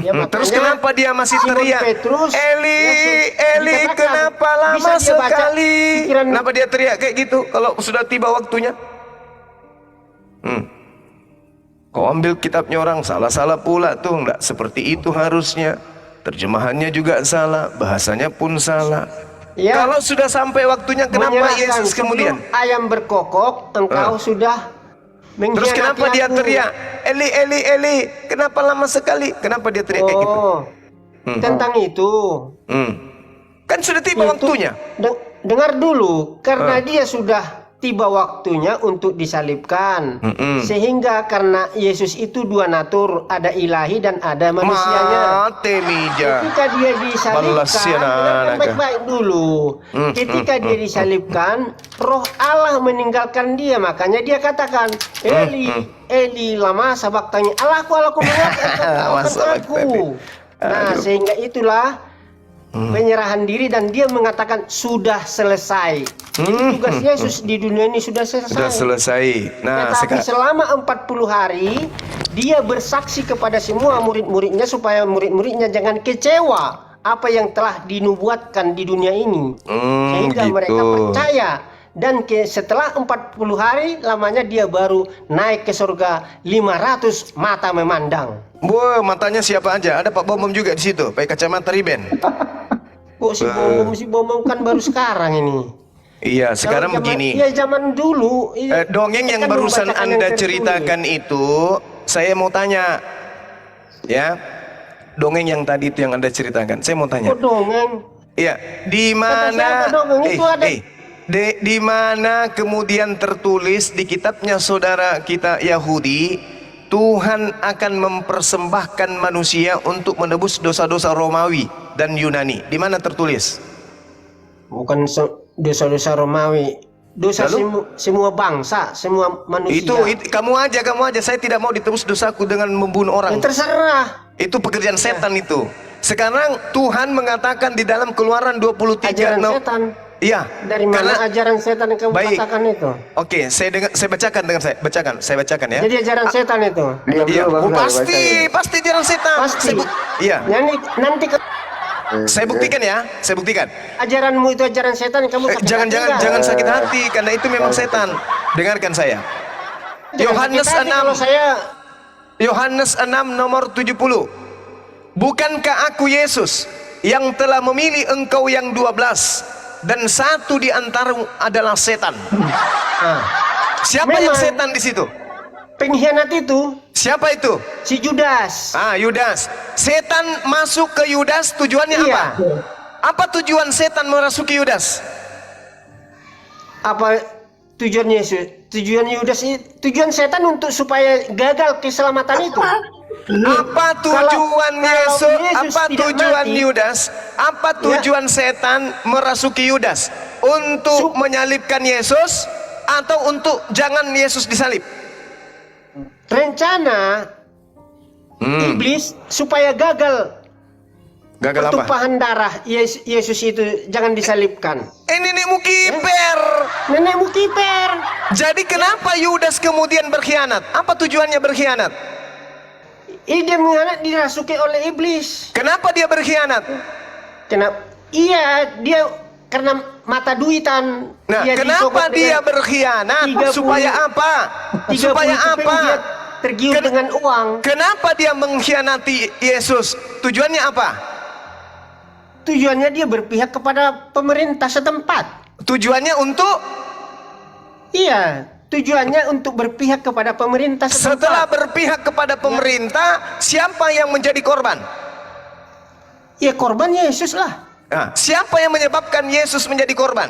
Ya,
Terus
makanya
kenapa dia masih
Simon
teriak?
Petrus,
Eli, Eli,
dikatakan,
kenapa lama
bisa dia baca
sekali?
pikiran-
Kenapa dia teriak kayak gitu kalau sudah tiba waktunya? Kau ambil kitabnya orang, salah-salah pula tuh, enggak seperti itu harusnya. Terjemahannya juga salah, bahasanya pun salah.
Ya.
Kalau sudah sampai waktunya, kenapa
menyerahkan
Yesus kemudian?
sebelum ayam berkokok, engkau sudah mengkhianati
Terus kenapa dia
aku.
teriak? Eli, Eli, Eli, kenapa lama sekali? Kenapa dia teriak kayak gitu?
Tentang itu.
Kan sudah tiba waktunya.
Dengar dulu, karena dia sudah tiba waktunya untuk disalibkan. Sehingga karena Yesus itu dua natur, ada ilahi dan ada manusianya.
Mate mija.
Ketika dia disalibkan, dengarkan baik-baik dulu. Ketika dia disalibkan, roh Allah meninggalkan dia. Makanya dia katakan, Eli, Eli, lama sabaktani. Allahku, mengapa aku. Nah, sehingga itulah penyerahan diri, dan dia mengatakan sudah selesai. Jadi tugas Yesus di dunia ini sudah selesai.
Sudah selesai. Nah,
Tetapi selama 40 hari dia bersaksi kepada semua murid-muridnya supaya murid-muridnya jangan kecewa apa yang telah dinubuatkan di dunia ini. Sehingga mereka percaya. Dan setelah 40 hari lamanya dia baru naik ke surga, 500 mata memandang.
Matanya siapa aja? Ada Pak Bomom juga di situ, pakai kacamata riben.
Kok si Bomom kan baru sekarang ini.
Iya, sekarang begini.
Iya, zaman dulu.
Dongeng yang
kan
barusan
membacakan
Anda
yang
ceritakan itu, saya mau tanya. Ya. Dongeng yang tadi itu yang Anda ceritakan. Saya mau tanya.
Oh, dongeng.
Iya, di mana di mana kemudian tertulis di kitabnya saudara kita Yahudi, Tuhan akan mempersembahkan manusia untuk menebus dosa-dosa Romawi dan Yunani. Di mana tertulis?
Bukan dosa-dosa Romawi, dosa semua bangsa, semua manusia.
Itu kamu aja. Saya tidak mau ditebus dosaku dengan membunuh orang.
Terserah.
Itu pekerjaan setan itu. Sekarang Tuhan mengatakan di dalam Keluaran 23.
Ajaran setan.
Iya.
Dari mana ajaran setan yang kamu katakan itu?
Oke, saya bacakan ya.
Jadi ajaran setan itu.
Iya, pasti ajaran setan.
Pasti.
Iya.
Nanti
saya buktikan ya, saya buktikan.
Ajaranmu itu ajaran setan, kamu
jangan sakit hati karena itu memang setan. Dengarkan saya. Yohanes 6. Yohanes 6 nomor 70. Bukankah aku Yesus yang telah memilih engkau yang 12? Dan satu di antaramu adalah setan. Siapa yang setan di situ?
Pengkhianat itu.
Siapa itu?
Si Yudas.
Yudas. Setan masuk ke Yudas tujuannya apa? Apa tujuan setan merasuki Yudas?
Apa tujuan Yesus? Tujuan Yudas itu, tujuan setan untuk supaya gagal keselamatan itu.
Apa tujuan Yesus? Apa tujuan
mati,
Yudas? Apa tujuan setan merasuki Yudas? Untuk menyalibkan Yesus atau untuk jangan Yesus disalib?
Rencana iblis supaya gagal.
Gagal apa?
Pertumpahan darah Yesus itu jangan disalibkan.
Nenekmu kiper.
Nenekmu kiper.
Jadi kenapa Yudas kemudian berkhianat? Apa tujuannya berkhianat?
Dia mengkhianat, dirasuki oleh iblis.
Kenapa dia berkhianat?
Kenapa? Iya, dia karena mata duitan.
Nah, kenapa dia berkhianat? Supaya apa? Supaya apa?
Dia tergiur dengan uang.
Kenapa dia mengkhianati Yesus? Tujuannya apa?
tujuannya dia berpihak kepada pemerintah setempat.
Tujuannya untuk?
Iya, tujuannya untuk berpihak kepada pemerintah setempat.
Setelah berpihak kepada pemerintah, siapa yang menjadi korban?
Ya korban Yesus lah.
Nah, siapa yang menyebabkan Yesus menjadi korban?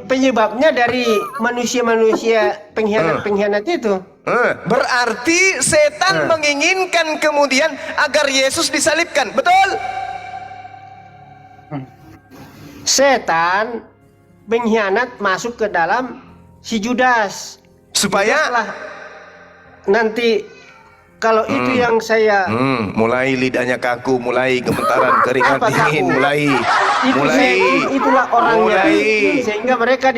Penyebabnya dari manusia-manusia pengkhianat-pengkhianat itu.
Berarti setan menginginkan kemudian agar Yesus disalibkan, betul?
Setan pengkhianat masuk ke dalam si Judas
supaya
nanti kalau itu yang saya
mulai lidahnya kaku, mulai gemetaran, keringat dingin, mulai
itulah orangnya sehingga mereka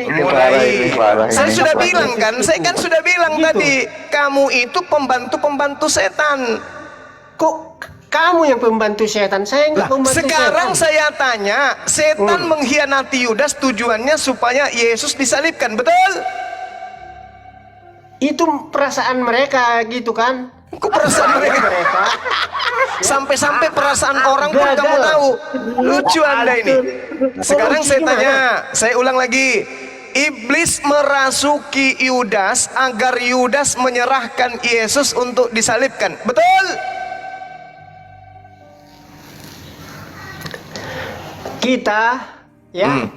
saya sudah bilang kan, saya kan sudah bilang tadi, kamu itu pembantu setan.
Kok kamu yang pembantu setan? Saya enggak pembantu
sekarang
setan.
Saya tanya, setan mengkhianati Yudas tujuannya supaya Yesus disalibkan, betul?
Itu perasaan mereka gitu kan?
Kok perasaan mereka? Sampai-sampai perasaan orang pun kamu tahu. Lucu Anda ini. Sekarang saya tanya, saya ulang lagi. Iblis merasuki Yudas agar Yudas menyerahkan Yesus untuk disalibkan. Betul?
Kita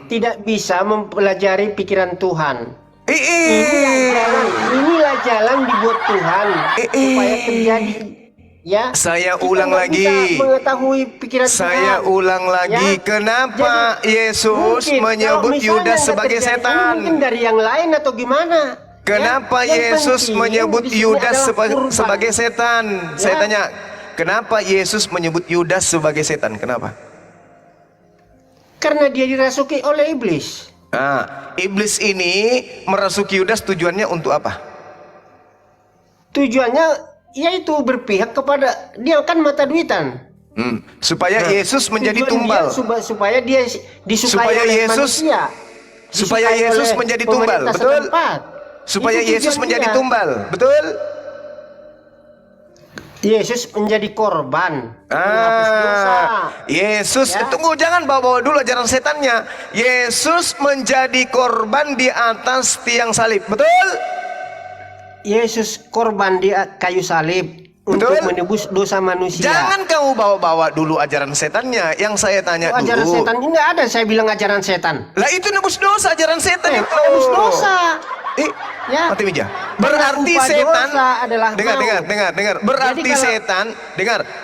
tidak bisa mempelajari pikiran Tuhan. Inilah jalan dibuat Tuhan supaya terjadi. Ya.
Saya ulang lagi.
Mengetahui pikiran
saya
Tuhan.
Ulang lagi. Kenapa Yesus menyebut Yudas sebagai setan?
Mungkin dari yang lain atau gimana?
Kenapa Yesus menyebut Yudas sebagai setan? Saya tanya, kenapa Yesus menyebut Yudas sebagai setan? Kenapa?
Karena dia dirasuki oleh iblis.
Nah, iblis ini merasuki Yudas tujuannya untuk apa?
Tujuannya yaitu berpihak kepada dia kan mata duitan.
Supaya Yesus menjadi tumbal.
Supaya dia disukai oleh manusia.
Supaya Yesus menjadi tumbal, betul? Supaya Yesus menjadi tumbal, betul?
Yesus menjadi korban.
Yesus, tunggu, jangan bawa-bawa dulu ajaran setannya. Yesus menjadi korban di atas tiang salib, betul?
Yesus korban di kayu salib untuk menebus dosa manusia.
Jangan kamu bawa-bawa dulu ajaran setannya. Yang saya tanya dulu.
Ajaran setan ini enggak ada, saya bilang ajaran setan.
Lah itu nebus dosa, ajaran setan itu.
Nebus dosa.
Mati meja. Berarti setan dengar. Berarti setan,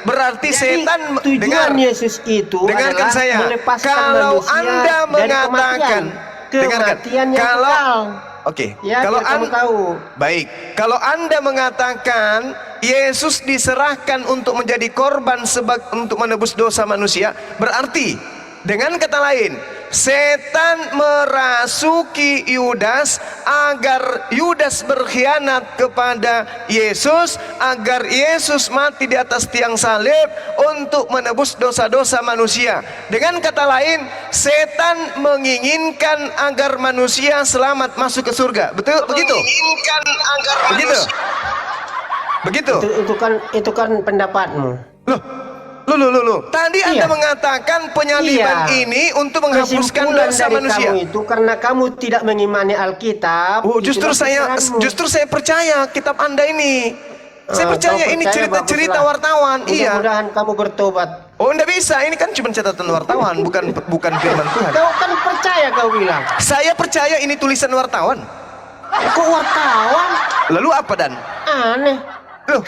berarti setan
tujuan Yesus itu
dengarkan
adalah
saya.
melepaskan
Kalau
manusia
Anda mengatakan
kematian yang kekal.
Oke,
kalau Anda tahu.
Baik, kalau Anda mengatakan Yesus diserahkan untuk menjadi korban untuk menebus dosa manusia, berarti dengan kata lain, setan merasuki Yudas agar Yudas berkhianat kepada Yesus, agar Yesus mati di atas tiang salib untuk menebus dosa-dosa manusia. Dengan kata lain, setan menginginkan agar manusia selamat masuk ke surga. Betul? Begitu? Begitu?
Itu kan pendapatmu.
Loh. Tadi Anda mengatakan penyaliban ini untuk menghapuskan dosa manusia.
Kamu itu karena kamu tidak mengimani Alkitab.
Justru saya percaya kitab Anda ini. Saya percaya ini cerita-cerita wartawan.
Mudah-mudahan kamu bertobat.
Oh, enggak bisa. Ini kan cuma catatan wartawan, bukan firman Tuhan.
Kau kan percaya, kau bilang.
Saya percaya ini tulisan wartawan.
Kok wartawan?
Lalu apa, Dan?
Aneh.
Loh,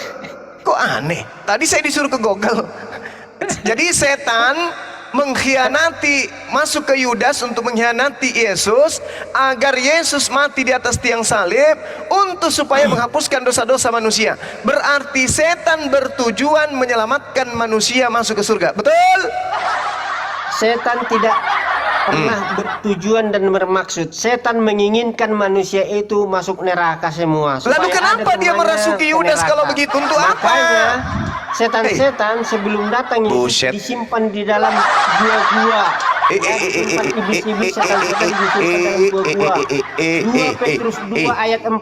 kok aneh? Tadi saya disuruh ke Google. Jadi setan mengkhianati, masuk ke Yudas untuk mengkhianati Yesus agar Yesus mati di atas tiang salib untuk supaya menghapuskan dosa-dosa manusia. Berarti setan bertujuan menyelamatkan manusia masuk ke surga. Betul?
Setan tidak pernah bertujuan dan bermaksud. Setan menginginkan manusia itu masuk neraka semua.
Lalu kenapa dia merasuki Yudas kalau begitu? Untuk apa?
Setan-setan sebelum datang Yesus disimpan di dalam gua-gua Empat iblis-iblis setan-setan dikumpulkan dalam gua-gua. 2 Petrus 2 ayat 4.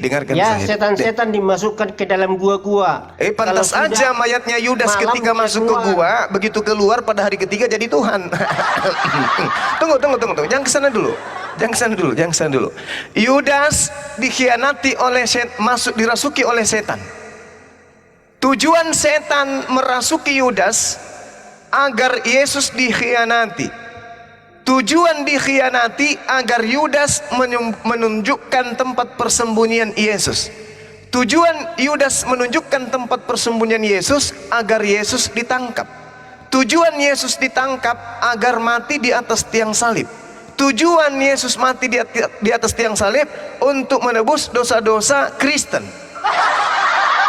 Dengarkan
Ya,
saya.
setan-setan dimasukkan ke dalam gua-gua.
Pantas
Kalau
aja
sudah
mayatnya Yudas
malam
ketika
dia
masuk ke
keluar.
gua, begitu keluar pada hari ketiga jadi Tuhan. Tunggu. Jangan kesana dulu. Jangan kesana dulu. Yudas dikhianati oleh dirasuki oleh setan. Tujuan setan merasuki Yudas agar Yesus dikhianati. Tujuan dikhianati agar Yudas menunjukkan tempat persembunyian Yesus. Tujuan Yudas menunjukkan tempat persembunyian Yesus agar Yesus ditangkap. Tujuan Yesus ditangkap agar mati di atas tiang salib. Tujuan Yesus mati di atas tiang salib untuk menebus dosa-dosa Kristen.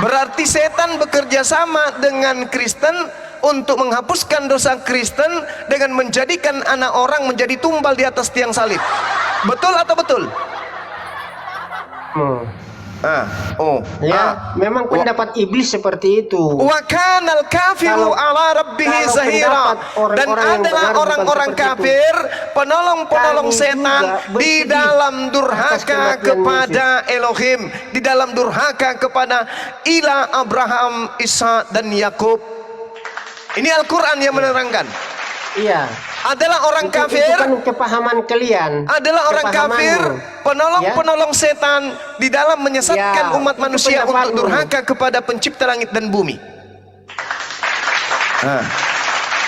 Berarti setan bekerja sama dengan Kristen untuk menghapuskan dosa Kristen dengan menjadikan anak orang menjadi tumbal di atas tiang salib. Betul atau betul?
Memang pendapat iblis seperti itu.
Wa kanal kafiru ala rabbihi zahira. Dan adalah orang-orang kafir penolong-penolong setan di dalam durhaka kepada Elohim, di dalam durhaka kepada ilah Abraham, Isa dan Yakub. Ini Al-Quran yang menerangkan.
Iya.
Adalah orang kafir.
Itu kan kepahaman kalian.
Adalah orang kafir, penolong-penolong setan di dalam menyesatkan umat manusia untuk durhaka kepada pencipta langit dan bumi.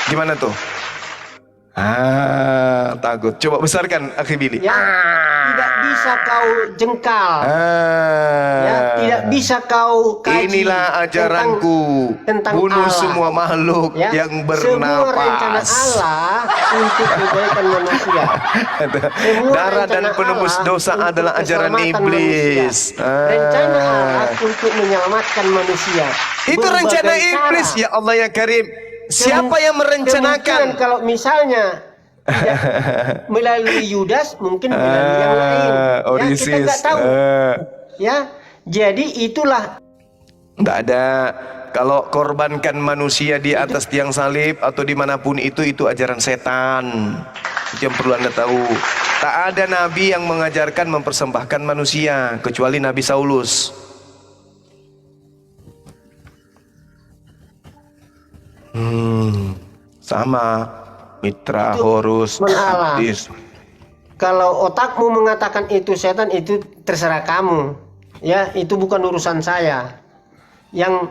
Gimana tuh? Takut. Coba besarkan Akhi Billy.
Tidak bisa kau jengkal. Tidak bisa kau kaji.
Inilah ajaranku.
Tentang
bunuh
Allah.
semua makhluk yang
Semua rencana
bernapas.
Allah untuk kebaikan manusia.
Darah dan penebus dosa adalah ajaran iblis.
Rencana Allah untuk menyelamatkan manusia.
Itu rencana iblis, ya Allah ya Karim. Siapa yang merencanakan?
Kemungkinan kalau misalnya tidak melalui Yudas, mungkin melalui yang lain. Kita nggak tahu. Jadi itulah.
Nggak ada. Kalau korbankan manusia di atas tiang salib atau dimanapun itu ajaran setan. Itu yang perlu Anda tahu. Tak ada nabi yang mengajarkan mempersembahkan manusia kecuali Nabi Saulus. Sama Mitra Horus Hadis.
Kalau otakmu mengatakan itu setan, itu terserah kamu. Ya, itu bukan urusan saya. Yang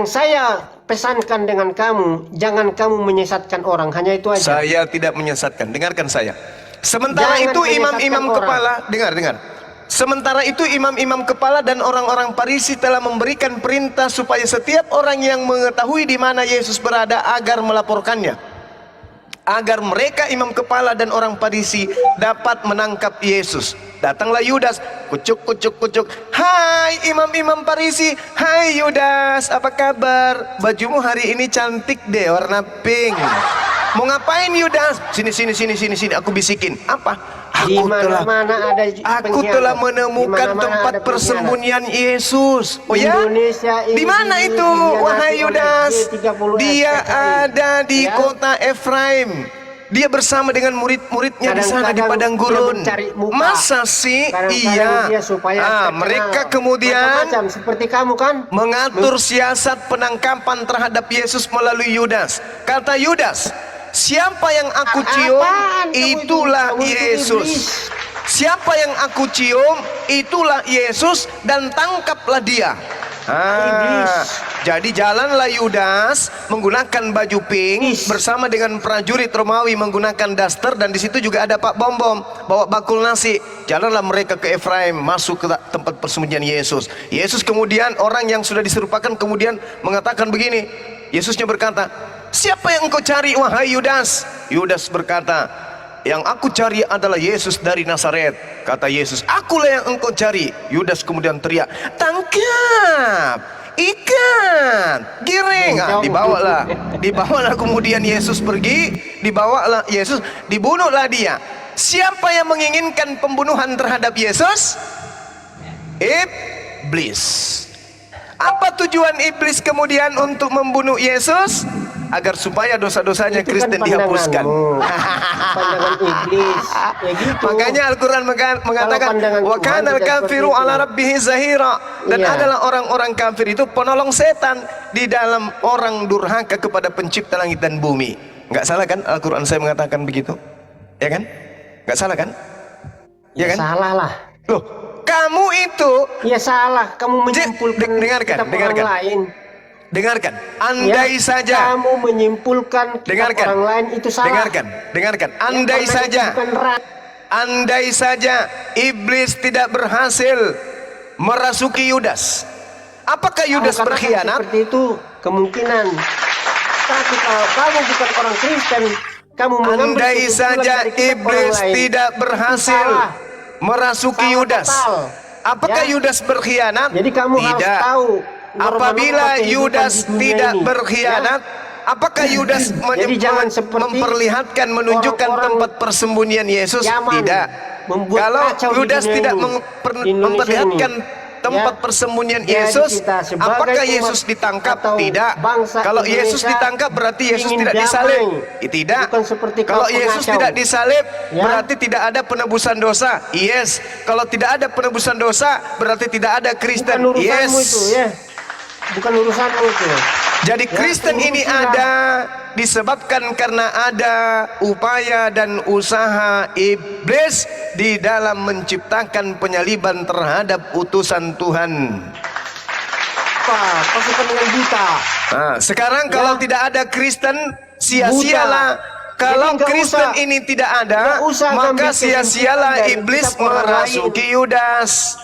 saya pesankan dengan kamu, jangan kamu menyesatkan orang, hanya itu aja.
Saya tidak menyesatkan, dengarkan saya. Sementara
Jangan
itu
menyesatkan
imam-imam
orang.
kepala, dengar. Sementara itu imam-imam kepala dan orang-orang Farisi telah memberikan perintah supaya setiap orang yang mengetahui di mana Yesus berada agar melaporkannya. Agar mereka imam kepala dan orang Farisi dapat menangkap Yesus. Datanglah Yudas, kucuk. Hai imam-imam Farisi, hai Yudas, apa kabar? Bajumu hari ini cantik deh, warna pink. Mau ngapain Yudas? Sini, aku bisikin. Apa? Aku telah menemukan tempat persembunyian Yesus. Oh ya? Di mana itu, wahai Yudas? Dia ada di kota Efraim. Dia bersama dengan murid-muridnya di sana di padang gurun. Masa sih? Iya. Mereka kemudian
seperti kamu kan
mengatur siasat penangkapan terhadap Yesus melalui Yudas. Kata Yudas, siapa yang aku cium, itulah Yesus. Siapa yang aku cium, itulah Yesus, dan tangkaplah dia. Jadi jalanlah Yudas menggunakan baju pink bersama dengan prajurit Romawi menggunakan daster, dan di situ juga ada Pak Bom bawa bakul nasi. Jalanlah mereka ke Efraim, masuk ke tempat persembunyian Yesus. Yesus kemudian, orang yang sudah diserupakan kemudian mengatakan begini. Yesusnya berkata, siapa yang engkau cari wahai Yudas? Yudas berkata, yang aku cari adalah Yesus dari Nazaret. Kata Yesus, akulah yang engkau cari. Yudas kemudian teriak, tangkap ikan, giring. Dibawalah kemudian Yesus pergi, dibawalah Yesus, dibunuhlah dia. Siapa yang menginginkan pembunuhan terhadap Yesus? Iblis. Apa tujuan iblis kemudian untuk membunuh Yesus? agar supaya dosa-dosanya
Itu kan
Kristen dihapuskan.
Pandangan iblis. Ya gitu.
Makanya Al-Quran mengatakan wa kanal kafiru ala rabbihi zahira, dan
Iya.
adalah orang-orang kafir itu penolong setan di dalam orang durhaka kepada pencipta langit dan bumi. Nggak salah kan Al-Quran saya mengatakan begitu? Ya kan? Nggak salah kan? Ya kan?
Salah lah.
Loh, kamu itu
ya salah. Kamu menyimpulkan
dengarkan,
kitab orang lain.
Dengarkan, andai saja
kamu menyimpulkan kitab orang lain itu salah.
Dengarkan, andai saja iblis tidak berhasil merasuki Yudas, apakah Yudas berkhianat?
Seperti itu kemungkinan. Tapi kalau kamu bukan orang Kristen, kamu mengambil
andai saja iblis tidak berhasil merasuki Yudas, apakah Yudas berkhianat?
Jadi kamu harus
tidak.
tahu.
Apabila Yudas tidak berkhianat, apakah Yudas memperlihatkan, menunjukkan tempat persembunyian Yesus? Tidak. Kalau Yudas tidak memperlihatkan tempat persembunyian Yesus, apakah Yesus ditangkap? Tidak. Kalau Yesus ditangkap berarti Yesus tidak disalib? Tidak. Kalau Yesus tidak disalib berarti tidak ada penebusan dosa? Yes. Kalau tidak ada penebusan dosa berarti tidak ada Kristen? Yes.
Bukan urusanmu itu.
Jadi Kristen ini ada disebabkan karena ada upaya dan usaha iblis di dalam menciptakan penyaliban terhadap utusan Tuhan.
Pasukan dengan buta.
Nah, sekarang kalau tidak ada Kristen, sia-sialah. Kalau Kristen ini tidak ada, maka sia-sialah iblis merasuki Yudas.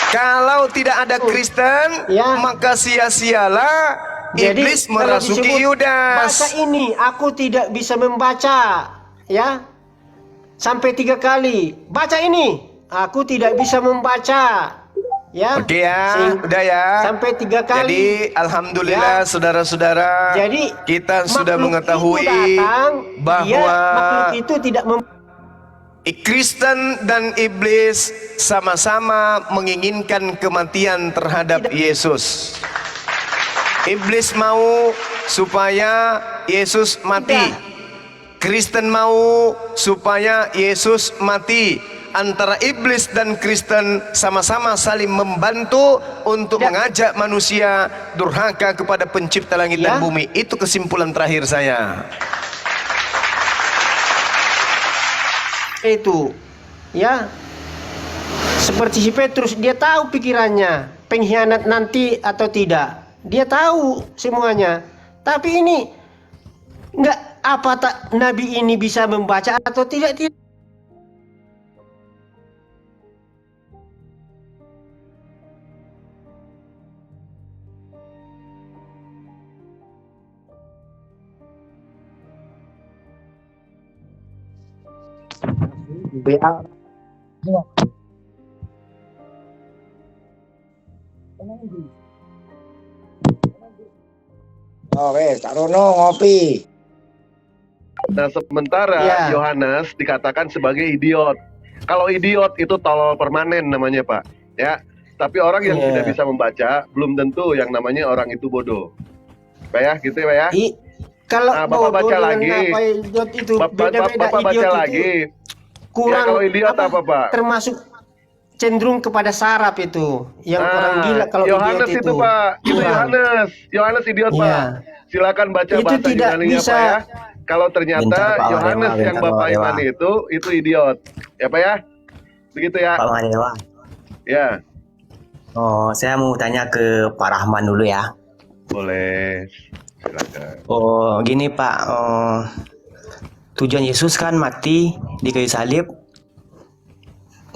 Kalau tidak ada Kristen, maka sia-sialah iblis merasuki Yudas.
Baca ini, aku tidak bisa membaca, ya, sampai 3 kali. Baca ini, aku tidak bisa membaca, ya.
Oke ya, udah ya.
Sampai 3 kali.
Jadi alhamdulillah saudara-saudara, kita sudah mengetahui bahwa
makhluk itu tidak
Kristen dan iblis sama-sama menginginkan kematian terhadap Yesus. Iblis mau supaya Yesus mati. Kristen mau supaya Yesus mati. Antara iblis dan Kristen sama-sama saling membantu untuk mengajak manusia durhaka kepada pencipta langit dan bumi. Itu kesimpulan terakhir saya.
Itu ya, seperti si Petrus, dia tahu pikirannya pengkhianat nanti atau tidak, dia tahu semuanya. Tapi ini enggak, apa tak nabi ini bisa membaca atau tidak?
Oke, Kak Rono ngopi.
Nah, sementara Yohanes dikatakan sebagai idiot. Kalau idiot itu tolol permanen namanya, Pak. Ya. Tapi orang yang tidak bisa membaca belum tentu yang namanya orang itu bodoh. Pak ya, gitu ya, Pak ya.
Kalau
Bapak baca lagi. Bapak baca lagi.
Kurang,
kalau idiot apa, Pak?
Termasuk cenderung kepada sarap itu. Yang orang gila kalau
Yohanes
idiot
itu, Pak. Itu Yohanes idiot, Pak. Silakan baca
itu
bahasa Yunani-nya, Pak ya. Kalau ternyata Yohanes yang Bapak imani itu idiot. Ya, Pak ya. Begitu ya.
Pak Madewa.
Ya.
Oh, saya mau tanya ke Pak Rahman dulu ya.
Boleh. Silakan.
Oh, gini Pak. Tujuan Yesus kan mati di kayu salib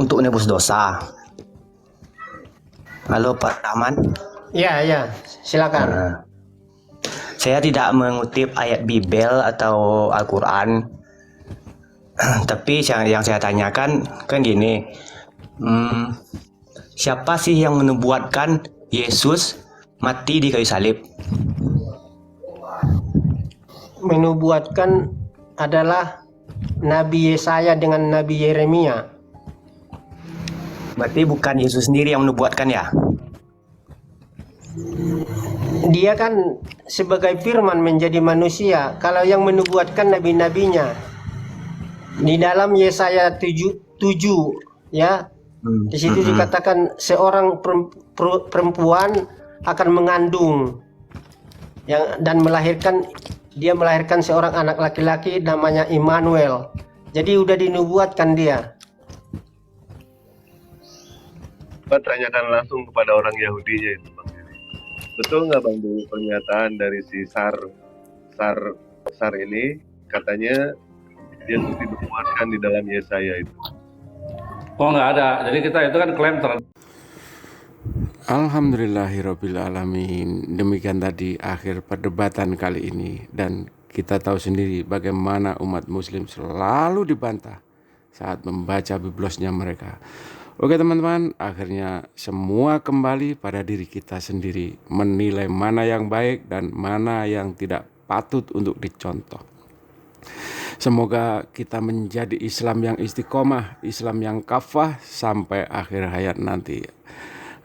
untuk menebus dosa. Halo Pak Rahman.
Ya, silakan.
Saya tidak mengutip ayat Bible atau Al-Quran, tapi yang saya tanyakan kan gini, siapa sih yang menubuatkan Yesus mati di kayu salib?
Menubuatkan adalah Nabi Yesaya dengan Nabi Yeremia.
Berarti bukan Yesus sendiri yang menubuatkan ya?
Dia kan sebagai firman menjadi manusia. Kalau yang menubuatkan nabi-nabinya di dalam Yesaya 7 ya, di situ dikatakan seorang perempuan akan mengandung dan dia melahirkan seorang anak laki-laki namanya Immanuel. Jadi udah dinubuatkan dia.
Pak, tanyakan langsung kepada orang Yahudinya itu, Bang. Betul nggak, Bang, dulu pernyataan dari si Sar ini katanya dia tuh dinubuatkan di dalam Yesaya itu?
Oh, nggak ada. Jadi kita itu kan klaim
Alhamdulillahirrabbilalamin. Demikian tadi akhir perdebatan kali ini. Dan kita tahu sendiri bagaimana umat muslim selalu dibantah saat membaca biblosnya mereka. Oke teman-teman, akhirnya semua kembali pada diri kita sendiri, menilai mana yang baik dan mana yang tidak patut untuk dicontoh. Semoga kita menjadi Islam yang istiqomah, Islam yang kafah sampai akhir hayat nanti.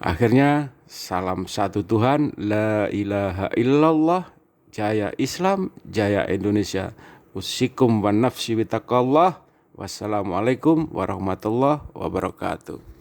Akhirnya, salam satu Tuhan, la ilaha illallah, jaya Islam, jaya Indonesia. Usikum wa nafsi bitaqallah. Wassalamualaikum warahmatullahi wabarakatuh.